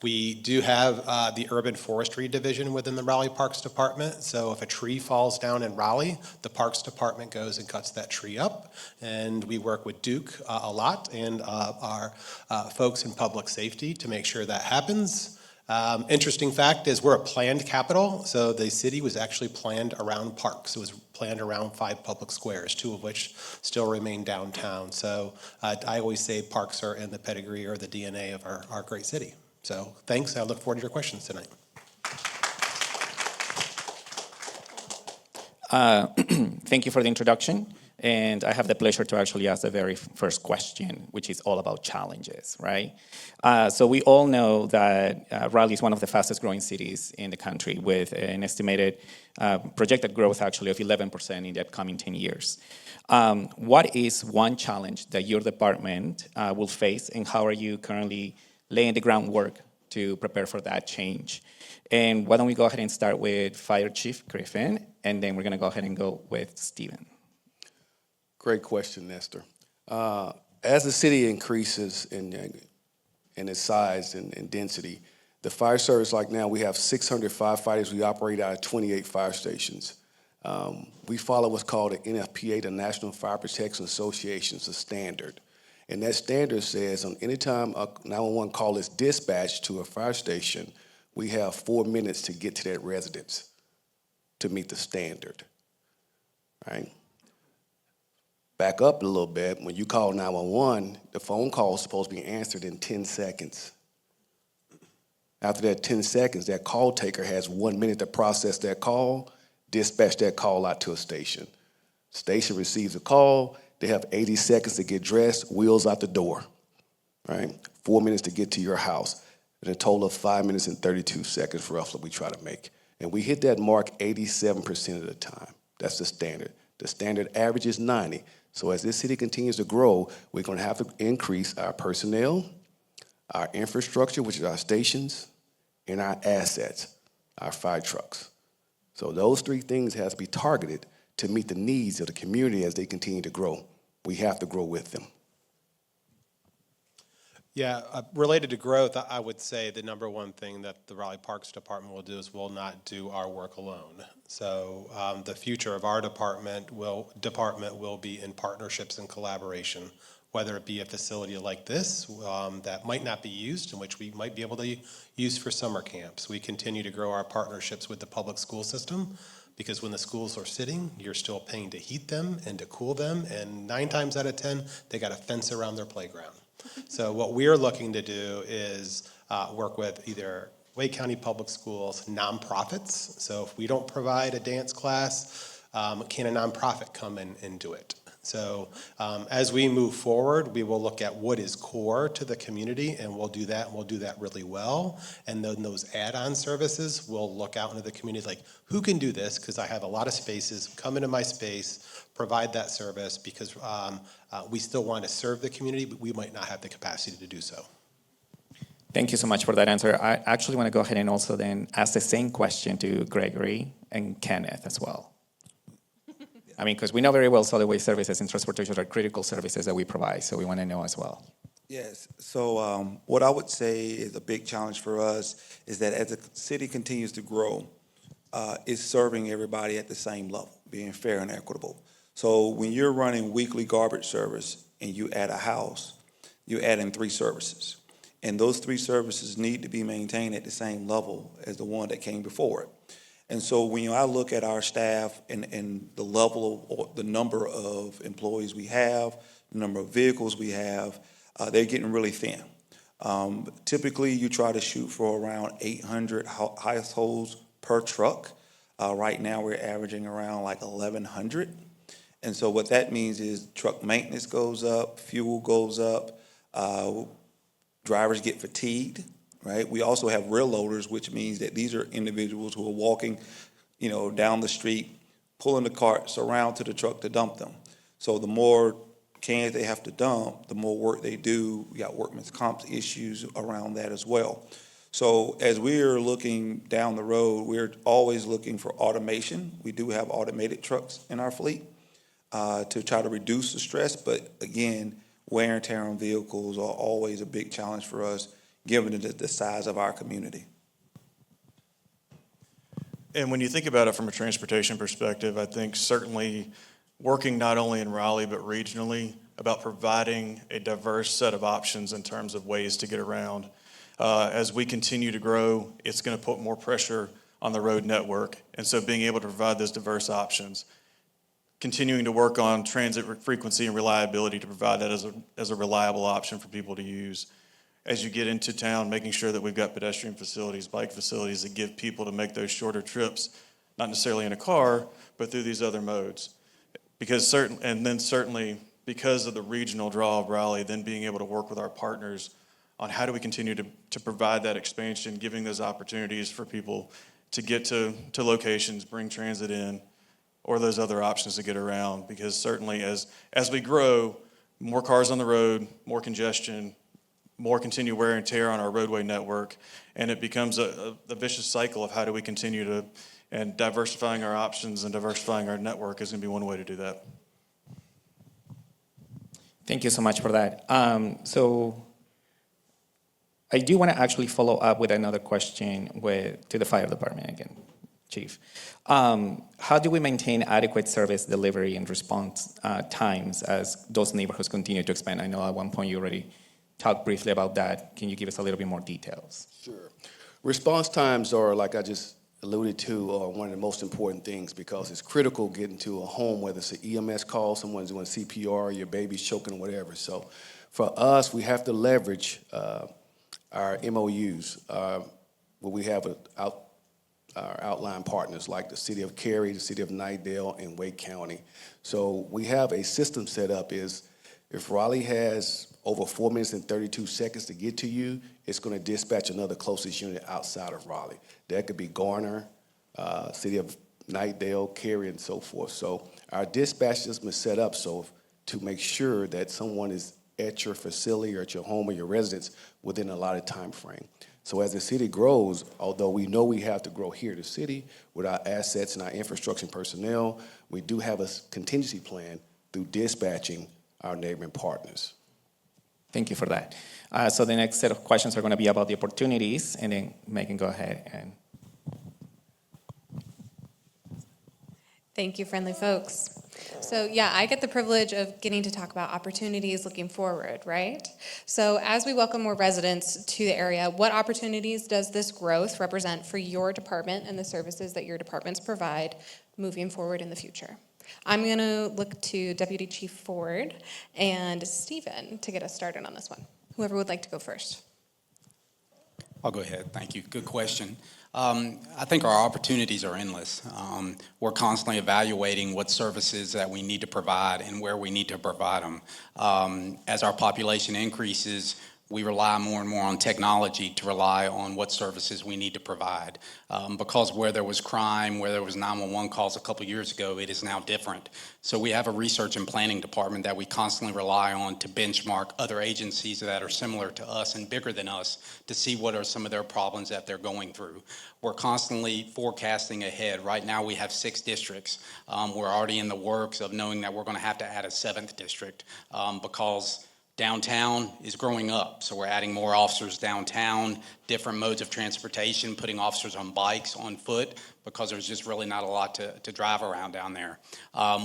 We do have the urban forestry division within the Raleigh Parks Department, so if a tree falls down in Raleigh, the Parks Department goes and cuts that tree up, and we work with Duke a lot and our folks in public safety to make sure that happens. Interesting fact is we're a planned capital, so the city was actually planned around parks. It was planned around 5 public squares, 2 of which still remain downtown. So I always say parks are in the pedigree or the DNA of our great city. So thanks, I look forward to your questions tonight. Thank you for the introduction. And I have the pleasure to actually ask the very first question, which is all about challenges, right? So we all know that Raleigh is one of the fastest growing cities in the country with an estimated projected growth actually of 11% in the upcoming 10 years. What is one challenge that your department will face, and how are you currently laying the groundwork to prepare for that change? And why don't we go ahead and start with Fire Chief Griffin, and then we're gonna go ahead and go with Stephen. Great question, Nestor. As the city increases in its size and density, the fire service, like now, we have 600 firefighters. We operate out of 28 fire stations. We follow what's called the NFPA, the National Fire Protection Association, it's a standard. And that standard says on any time a 911 call is dispatched to a fire station, we have 4 minutes to get to that residence to meet the standard, right? Back up a little bit, when you call 911, the phone call is supposed to be answered in 10 seconds. After that 10 seconds, that call taker has 1 minute to process that call, dispatch that call out to a station. Station receives a call, they have 80 seconds to get dressed, wheels out the door, right? 4 minutes to get to your house, and a total of 5 minutes and 32 seconds roughly we try to make. And we hit that mark 87% of the time. That's the standard. The standard average is 90. So as this city continues to grow, we're going to have to increase our personnel, our infrastructure, which is our stations, and our assets, our fire trucks. So those 3 things have to be targeted to meet the needs of the community as they continue to grow. We have to grow with them. Yeah, related to growth, I would say the number one thing that the Raleigh Parks Department will do is we'll not do our work alone. So the future of our department will be in partnerships and collaboration, whether it be a facility like this that might not be used, in which we might be able to use for summer camps. We continue to grow our partnerships with the public school system, because when the schools are sitting, you're still paying to heat them and to cool them, and 9 times out of 10, they got a fence around their playground. So what we're looking to do is work with either Wake County Public Schools, nonprofits. So if we don't provide a dance class, can a nonprofit come in and do it? So as we move forward, we will look at what is core to the community, and we'll do that, and we'll do that really well. And then those add-on services, we'll look out into the community like, who can do this? Because I have a lot of spaces, come into my space, provide that service, because we still want to serve the community, but we might not have the capacity to do so. Thank you so much for that answer. I actually want to go ahead and also then ask the same question to Gregory and Kenneth as well. I mean, because we know very well solid waste services and transportation are critical services that we provide, so we want to know as well. Yes, so what I would say is a big challenge for us is that as the city continues to grow, it's serving everybody at the same level, being fair and equitable. So when you're running weekly garbage service and you add a house, you add in 3 services. And those 3 services need to be maintained at the same level as the one that came before it. And so when I look at our staff and the level of the number of employees we have, the number of vehicles we have, they're getting really thin. Typically, you try to shoot for around 800 households per truck. Right now, we're averaging around like 1,100. And so what that means is truck maintenance goes up, fuel goes up, drivers get fatigued, right? We also have rear loaders, which means that these are individuals who are walking, down the street, pulling the carts around to the truck to dump them. So the more cans they have to dump, the more work they do. We got workman's comp issues around that as well. So as we're looking down the road, we're always looking for automation. We do have automated trucks in our fleet to try to reduce the stress, but again, wear and tear on vehicles are always a big challenge for us, given the size of our community. And when you think about it from a transportation perspective, I think certainly working not only in Raleigh but regionally about providing a diverse set of options in terms of ways to get around. As we continue to grow, it's going to put more pressure on the road network. And so being able to provide those diverse options, continuing to work on transit frequency and reliability to provide that as a reliable option for people to use. As you get into town, making sure that we've got pedestrian facilities, bike facilities that give people to make those shorter trips, not necessarily in a car, but through these other modes. Certainly because of the regional draw of Raleigh, then being able to work with our partners on how do we continue to provide that expansion, giving those opportunities for people to get to locations, bring transit in, or those other options to get around. Because certainly as we grow, more cars on the road, more congestion, more continued wear and tear on our roadway network, and it becomes a vicious cycle of how do we continue to, and diversifying our options and diversifying our network is going to be one way to do that. Thank you so much for that. So I do want to actually follow up with another question to the fire department again, Chief. How do we maintain adequate service delivery and response times as those neighborhoods continue to expand? I know at one point you already talked briefly about that. Can you give us a little bit more details? Sure. Response times are, like I just alluded to, are one of the most important things because it's critical getting to a home, whether it's an EMS call, someone's doing CPR, your baby's choking, whatever. So for us, we have to leverage our MOUs, where we have our outline partners like the City of Cary, the City of Knightdale, and Wake County. So we have a system set up is if Raleigh has over 4 minutes and 32 seconds to get to you, it's going to dispatch another closest unit outside of Raleigh. That could be Garner, City of Knightdale, Cary, and so forth. So our dispatch system is set up so to make sure that someone is at your facility or at your home or your residence within a allotted time frame. So as the city grows, although we know we have to grow here in the city with our assets and our infrastructure and personnel, we do have a contingency plan through dispatching our neighboring partners. Thank you for that. So the next set of questions are going to be about the opportunities, and then Megan, go ahead. And thank you, friendly folks. So yeah, I get the privilege of getting to talk about opportunities looking forward, right? So as we welcome more residents to the area, what opportunities does this growth represent for your department and the services that your departments provide moving forward in the future? I'm going to look to Deputy Chief Ford and Stephen to get us started on this one. Whoever would like to go first. I'll go ahead. Thank you. Good question. I think our opportunities are endless. We're constantly evaluating what services that we need to provide and where we need to provide them. As our population increases, we rely more and more on technology to rely on what services we need to provide. Because where there was crime, where there was 911 calls a couple years ago, it is now different. So we have a research and planning department that we constantly rely on to benchmark other agencies that are similar to us and bigger than us to see what are some of their problems that they're going through. We're constantly forecasting ahead. Right now we have 6 districts. We're already in the works of knowing that we're going to have to add a 7th district because downtown is growing up, so we're adding more officers downtown, different modes of transportation, putting officers on bikes, on foot, because there's just really not a lot to drive around down there.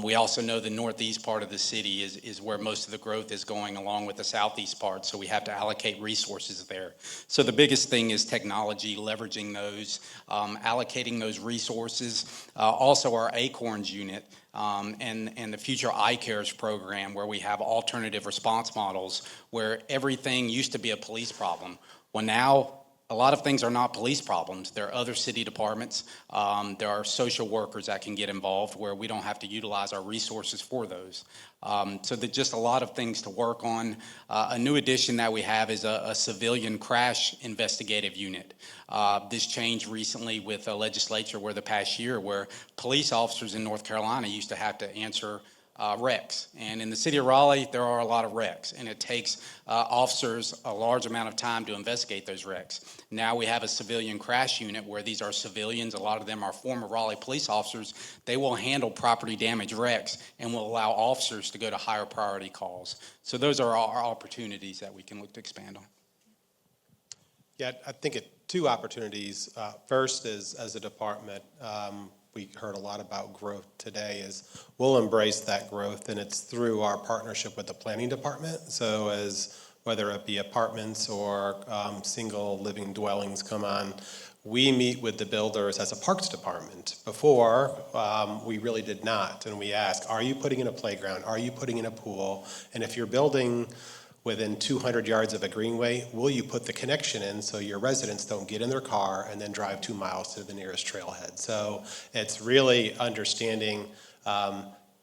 We also know the northeast part of the city is where most of the growth is going, along with the southeast part, so we have to allocate resources there. So the biggest thing is technology, leveraging those, allocating those resources. Also our Acorns unit, and the future iCares program, where we have alternative response models where everything used to be a police problem. Well, now a lot of things are not police problems. There are other city departments. There are social workers that can get involved where we don't have to utilize our resources for those. So there's just a lot of things to work on. A new addition that we have is a civilian crash investigative unit. This changed recently with a legislature where the past year where police officers in North Carolina used to have to answer wrecks. And in the city of Raleigh, there are a lot of wrecks, and it takes officers a large amount of time to investigate those wrecks. Now we have a civilian crash unit where these are civilians, a lot of them are former Raleigh police officers. They will handle property damage wrecks and will allow officers to go to higher priority calls. So those are our opportunities that we can look to expand on. Yeah, I think two opportunities. First is, as a department, we heard a lot about growth today, is we'll embrace that growth, and it's through our partnership with the planning department. So as whether it be apartments or single living dwellings come on, we meet with the builders as a parks department. Before, we really did not, and we ask, are you putting in a playground? Are you putting in a pool? And if you're building within 200 yards of a greenway, will you put the connection in so your residents don't get in their car and then drive 2 miles to the nearest trailhead? So it's really understanding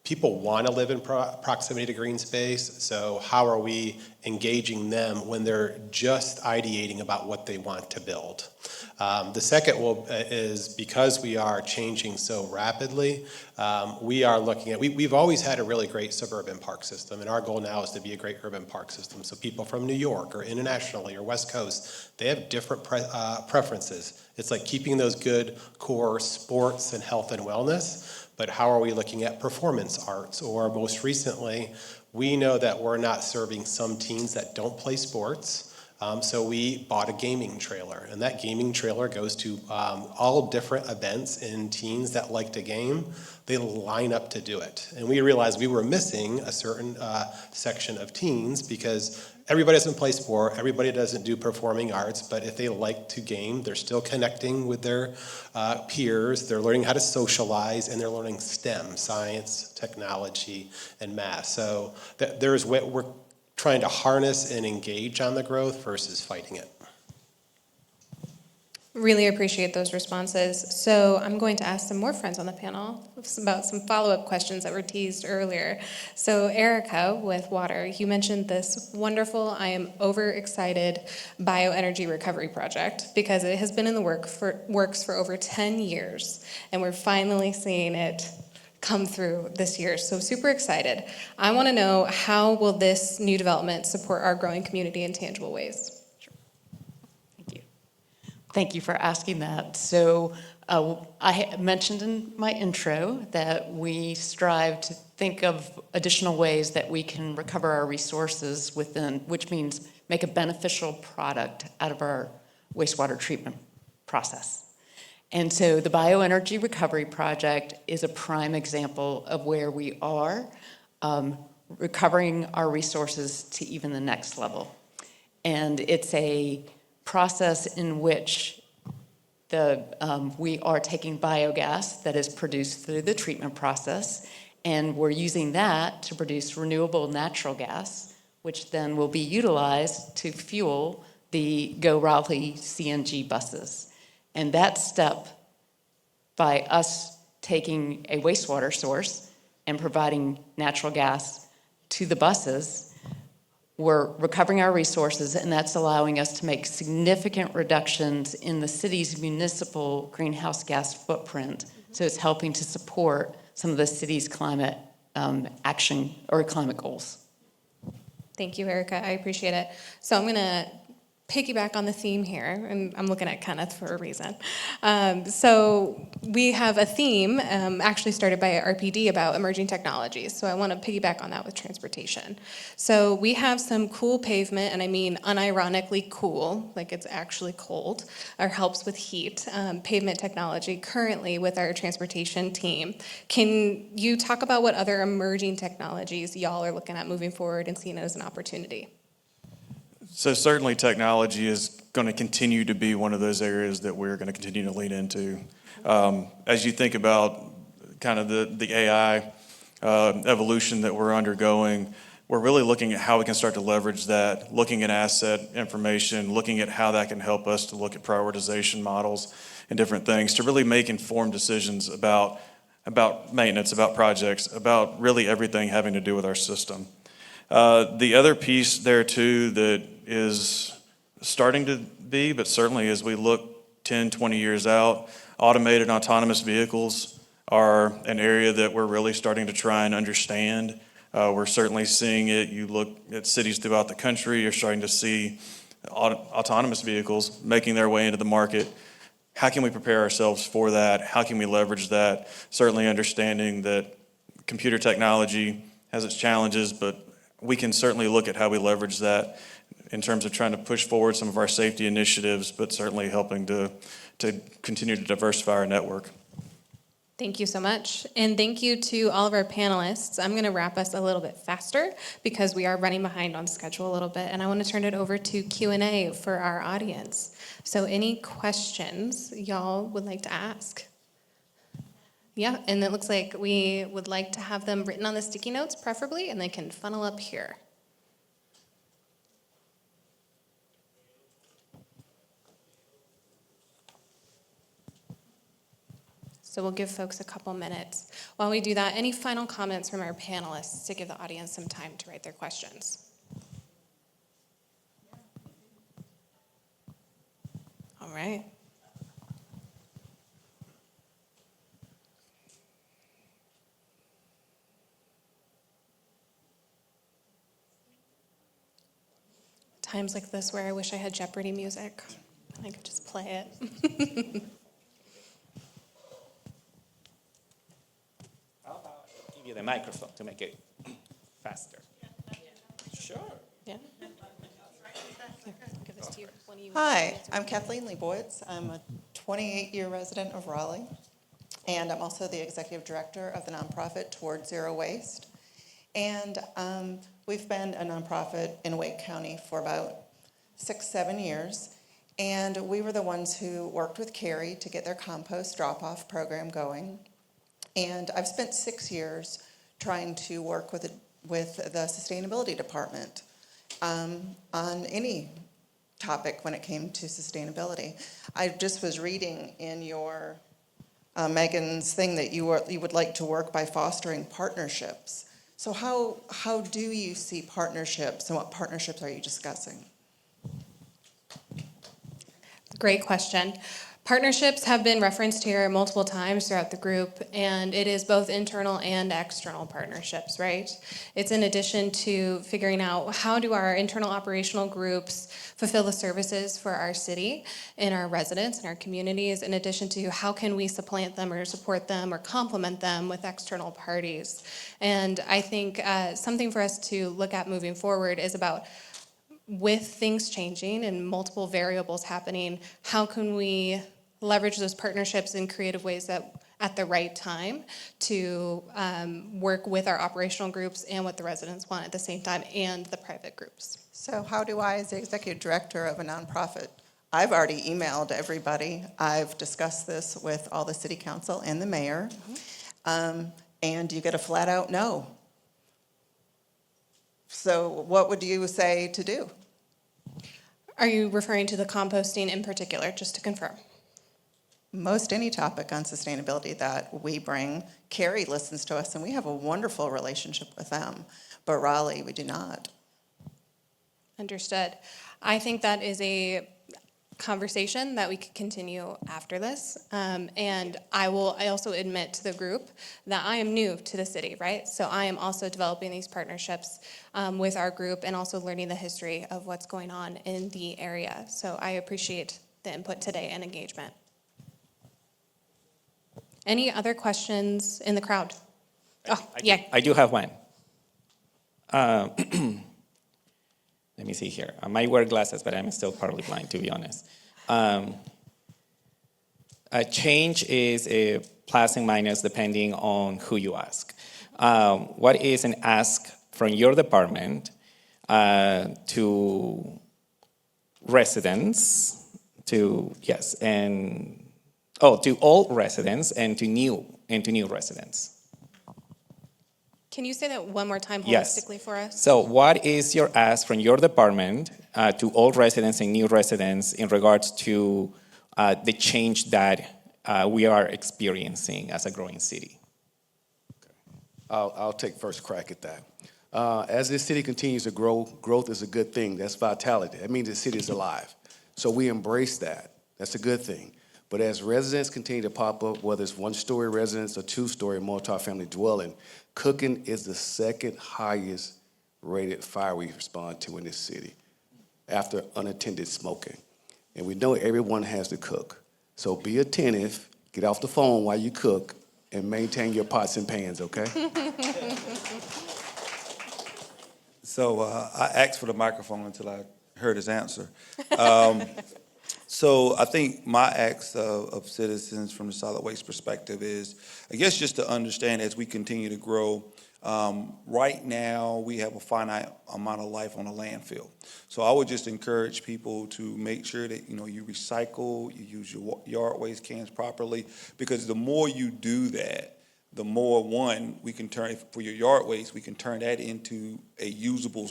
people want to live in proximity to green space, so how are we engaging them when they're just ideating about what they want to build? The second is because we are changing so rapidly, we are looking at, we've always had a really great suburban park system, and our goal now is to be a great urban park system. So people from New York or internationally or West Coast, they have different preferences. It's like keeping those good core sports and health and wellness, but how are we looking at performance arts? Or most recently, we know that we're not serving some teens that don't play sports. So we bought a gaming trailer, and that gaming trailer goes to all different events in teens that like to game. They line up to do it. And we realized we were missing a certain section of teens because everybody doesn't play sport, everybody doesn't do performing arts, but if they like to game, they're still connecting with their peers, they're learning how to socialize, and they're learning STEM, science, technology, and math. So we're trying to harness and engage on the growth versus fighting it. Really appreciate those responses. So I'm going to ask some more friends on the panel about some follow-up questions that were teased earlier. So Erica with water, you mentioned this wonderful, I am overexcited bioenergy recovery project because it has been in the works for over 10 years, and we're finally seeing it come through this year. So super excited. I want to know, how will this new development support our growing community in tangible ways? Thank you. Thank you for asking that. So I mentioned in my intro that we strive to think of additional ways that we can recover our resources within, which means make a beneficial product out of our wastewater treatment process. And so the Bioenergy Recovery Project is a prime example of where we are recovering our resources to even the next level. And it's a process in which we are taking biogas that is produced through the treatment process, and we're using that to produce renewable natural gas, which then will be utilized to fuel the Go Raleigh CNG buses. And that step, by us taking a wastewater source and providing natural gas to the buses, we're recovering our resources, and that's allowing us to make significant reductions in the city's municipal greenhouse gas footprint. So it's helping to support some of the city's climate action or climate goals. Thank you, Erica. I appreciate it. So I'm going to piggyback on the theme here, and I'm looking at Kenneth for a reason. So we have a theme actually started by RPD about emerging technologies. So I want to piggyback on that with transportation. So we have some cool pavement, and I mean unironically cool, like it's actually cold, or helps with heat, pavement technology currently with our transportation team. Can you talk about what other emerging technologies y'all are looking at moving forward and seeing it as an opportunity? So certainly technology is going to continue to be one of those areas that we're going to continue to lean into. As you think about kind of the AI evolution that we're undergoing, we're really looking at how we can start to leverage that, looking at asset information, looking at how that can help us to look at prioritization models and different things to really make informed decisions about maintenance, about projects, about really everything having to do with our system. The other piece there too that is starting to be, but certainly as we look 10, 20 years out, automated autonomous vehicles are an area that we're really starting to try and understand. We're certainly seeing it. You look at cities throughout the country, you're starting to see autonomous vehicles making their way into the market. How can we prepare ourselves for that? How can we leverage that? Certainly understanding that computer technology has its challenges, but we can certainly look at how we leverage that in terms of trying to push forward some of our safety initiatives, but certainly helping to continue to diversify our network. Thank you so much. And thank you to all of our panelists. I'm going to wrap us a little bit faster because we are running behind on schedule a little bit. And I want to turn it over to Q&A for our audience. So any questions y'all would like to ask? Yeah, and it looks like we would like to have them written on the sticky notes, preferably, and they can funnel up here. So we'll give folks a couple minutes. While we do that, any final comments from our panelists to give the audience some time to write their questions? All right. Times like this where I wish I had Jeopardy music. I could just play it. Give you the microphone to make it faster. Sure. Yeah. Here, I'll give this to you. One of you Hi, I'm Kathleen Leibowitz. I'm a 28-year resident of Raleigh, and I'm also the executive director of the nonprofit Toward Zero Waste. And we've been a nonprofit in Wake County for about 6-7 years, and we were the ones who worked with Cary to get their compost drop-off program going. And I've spent 6 years trying to work with the sustainability department on any topic when it came to sustainability. I just was reading in your Megan's thing that you would like to work by fostering partnerships. So how do you see partnerships, and what partnerships are you discussing? Great question. Partnerships have been referenced here multiple times throughout the group, and it is both internal and external partnerships, right? It's in addition to figuring out how do our internal operational groups fulfill the services for our city and our residents and our communities, in addition to how can we supplant them or support them or complement them with external parties. And I think something for us to look at moving forward is about, with things changing and multiple variables happening, how can we leverage those partnerships in creative ways that at the right time to work with our operational groups and what the residents want at the same time, and the private groups. So how do I, as the executive director of a nonprofit, I've already emailed everybody. I've discussed this with all the city council and the mayor, and you get a flat out no. So what would you say to do? Are you referring to the composting in particular, just to confirm? Most any topic on sustainability that we bring, Cary listens to us, and we have a wonderful relationship with them. But Raleigh, we do not. Understood. I think that is a conversation that we could continue after this. And I also admit to the group that I am new to the city, right? So I am also developing these partnerships with our group and also learning the history of what's going on in the area. So I appreciate the input today and engagement. Any other questions in the crowd? Oh, yeah. I do have one. Let me see here. I might wear glasses, but I'm still partly blind, to be honest. A change is a plus and minus depending on who you ask. What is an ask from your department to residents, to all residents and to new residents? Can you say that one more time Yes. holistically for us? So what is your ask from your department to all residents and new residents in regards to the change that we are experiencing as a growing city? I'll take first crack at that. As this city continues to grow, growth is a good thing. That's vitality. That means the city is alive. So we embrace that. That's a good thing. But as residents continue to pop up, whether it's one-story residence or two-story multifamily dwelling, cooking is the second highest rated fire we respond to in this city after unattended smoking. And we know everyone has to cook. So be attentive, get off the phone while you cook, and maintain your pots and pans, okay? So I asked for the microphone until I heard his answer. So I think my ask of citizens from the solid waste perspective is, I guess, just to understand as we continue to grow, right now we have a finite amount of life on a landfill. So I would just encourage people to make sure that, you recycle, you use your yard waste cans properly, because the more you do that, the more, one, we can turn, for your yard waste, we can turn that into a usable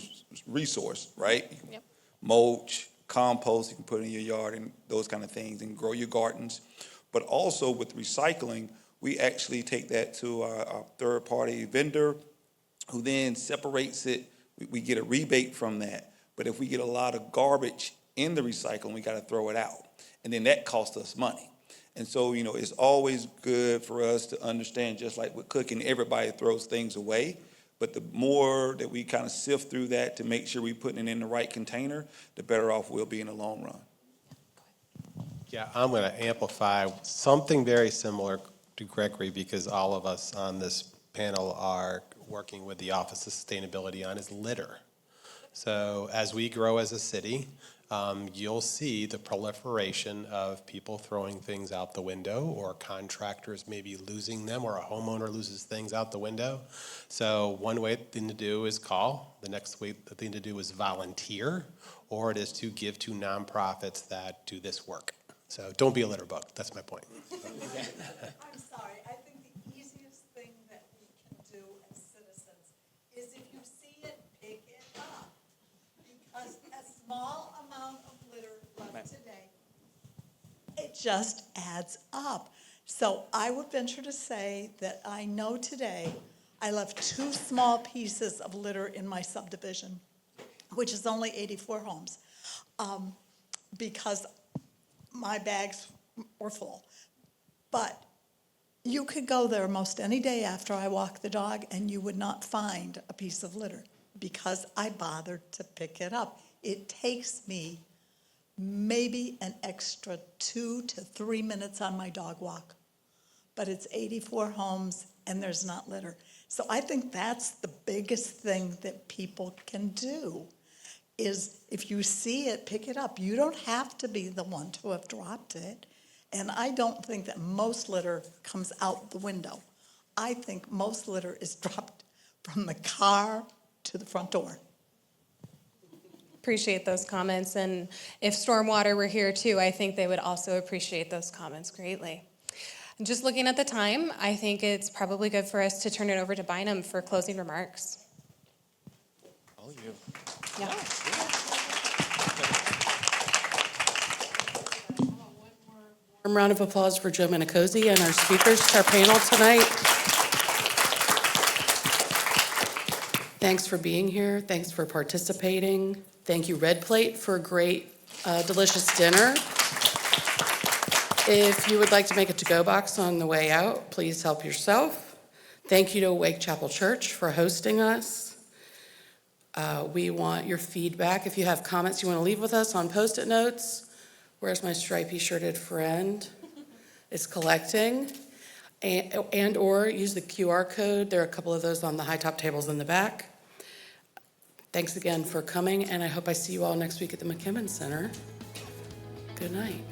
resource, right? Yep. Mulch, compost, you can put in your yard and those kind of things and grow your gardens. But also with recycling, we actually take that to our third-party vendor who then separates it. We get a rebate from that. But if we get a lot of garbage in the recycling, we got to throw it out. And then that costs us money. And so, it's always good for us to understand, just like with cooking, everybody throws things away. But the more that we kind of sift through that to make sure we're putting it in the right container, the better off we'll be in the long run. Yeah, I'm going to amplify something very similar to Gregory, because all of us on this panel are working with the Office of Sustainability on is litter. So as we grow as a city, you'll see the proliferation of people throwing things out the window, or contractors maybe losing them, or a homeowner loses things out the window. So one thing to do is call. The next thing to do is volunteer, or it is to give to nonprofits that do this work. So don't be a litter bug. That's my point. I'm sorry, I think the easiest thing that we can do as citizens is if you see it, pick it up. Because a small amount of litter left today, it just adds up. So I would venture to say that I know today I left 2 small pieces of litter in my subdivision, which is only 84 homes, because my bags were full. But you could go there most any day after I walk the dog and you would not find a piece of litter because I bothered to pick it up. It takes me maybe an extra 2 to 3 minutes on my dog walk, but it's 84 homes and there's not litter. So I think that's the biggest thing that people can do, is if you see it, pick it up. You don't have to be the one to have dropped it. And I don't think that most litter comes out the window. I think most litter is dropped from the car to the front door. Appreciate those comments. And if Stormwater were here too, I think they would also appreciate those comments greatly. And just looking at the time, I think it's probably good for us to turn it over to Bynum for closing remarks. All you. Yeah. Warm round of applause for Joe Minicozy and our speakers to our panel tonight. Thanks for being here. Thanks for participating. Thank you, Red Plate, for a great, delicious dinner. If you would like to make a to-go box on the way out, please help yourself. Thank you to Wake Chapel Church for hosting us. We want your feedback. If you have comments you want to leave with us on Post-it notes, where's my stripy shirted friend? Is collecting. And or use the QR code. There are a couple of those on the high top tables in the back. Thanks again for coming, and I hope I see you all next week at the McKimmon Center. Good night.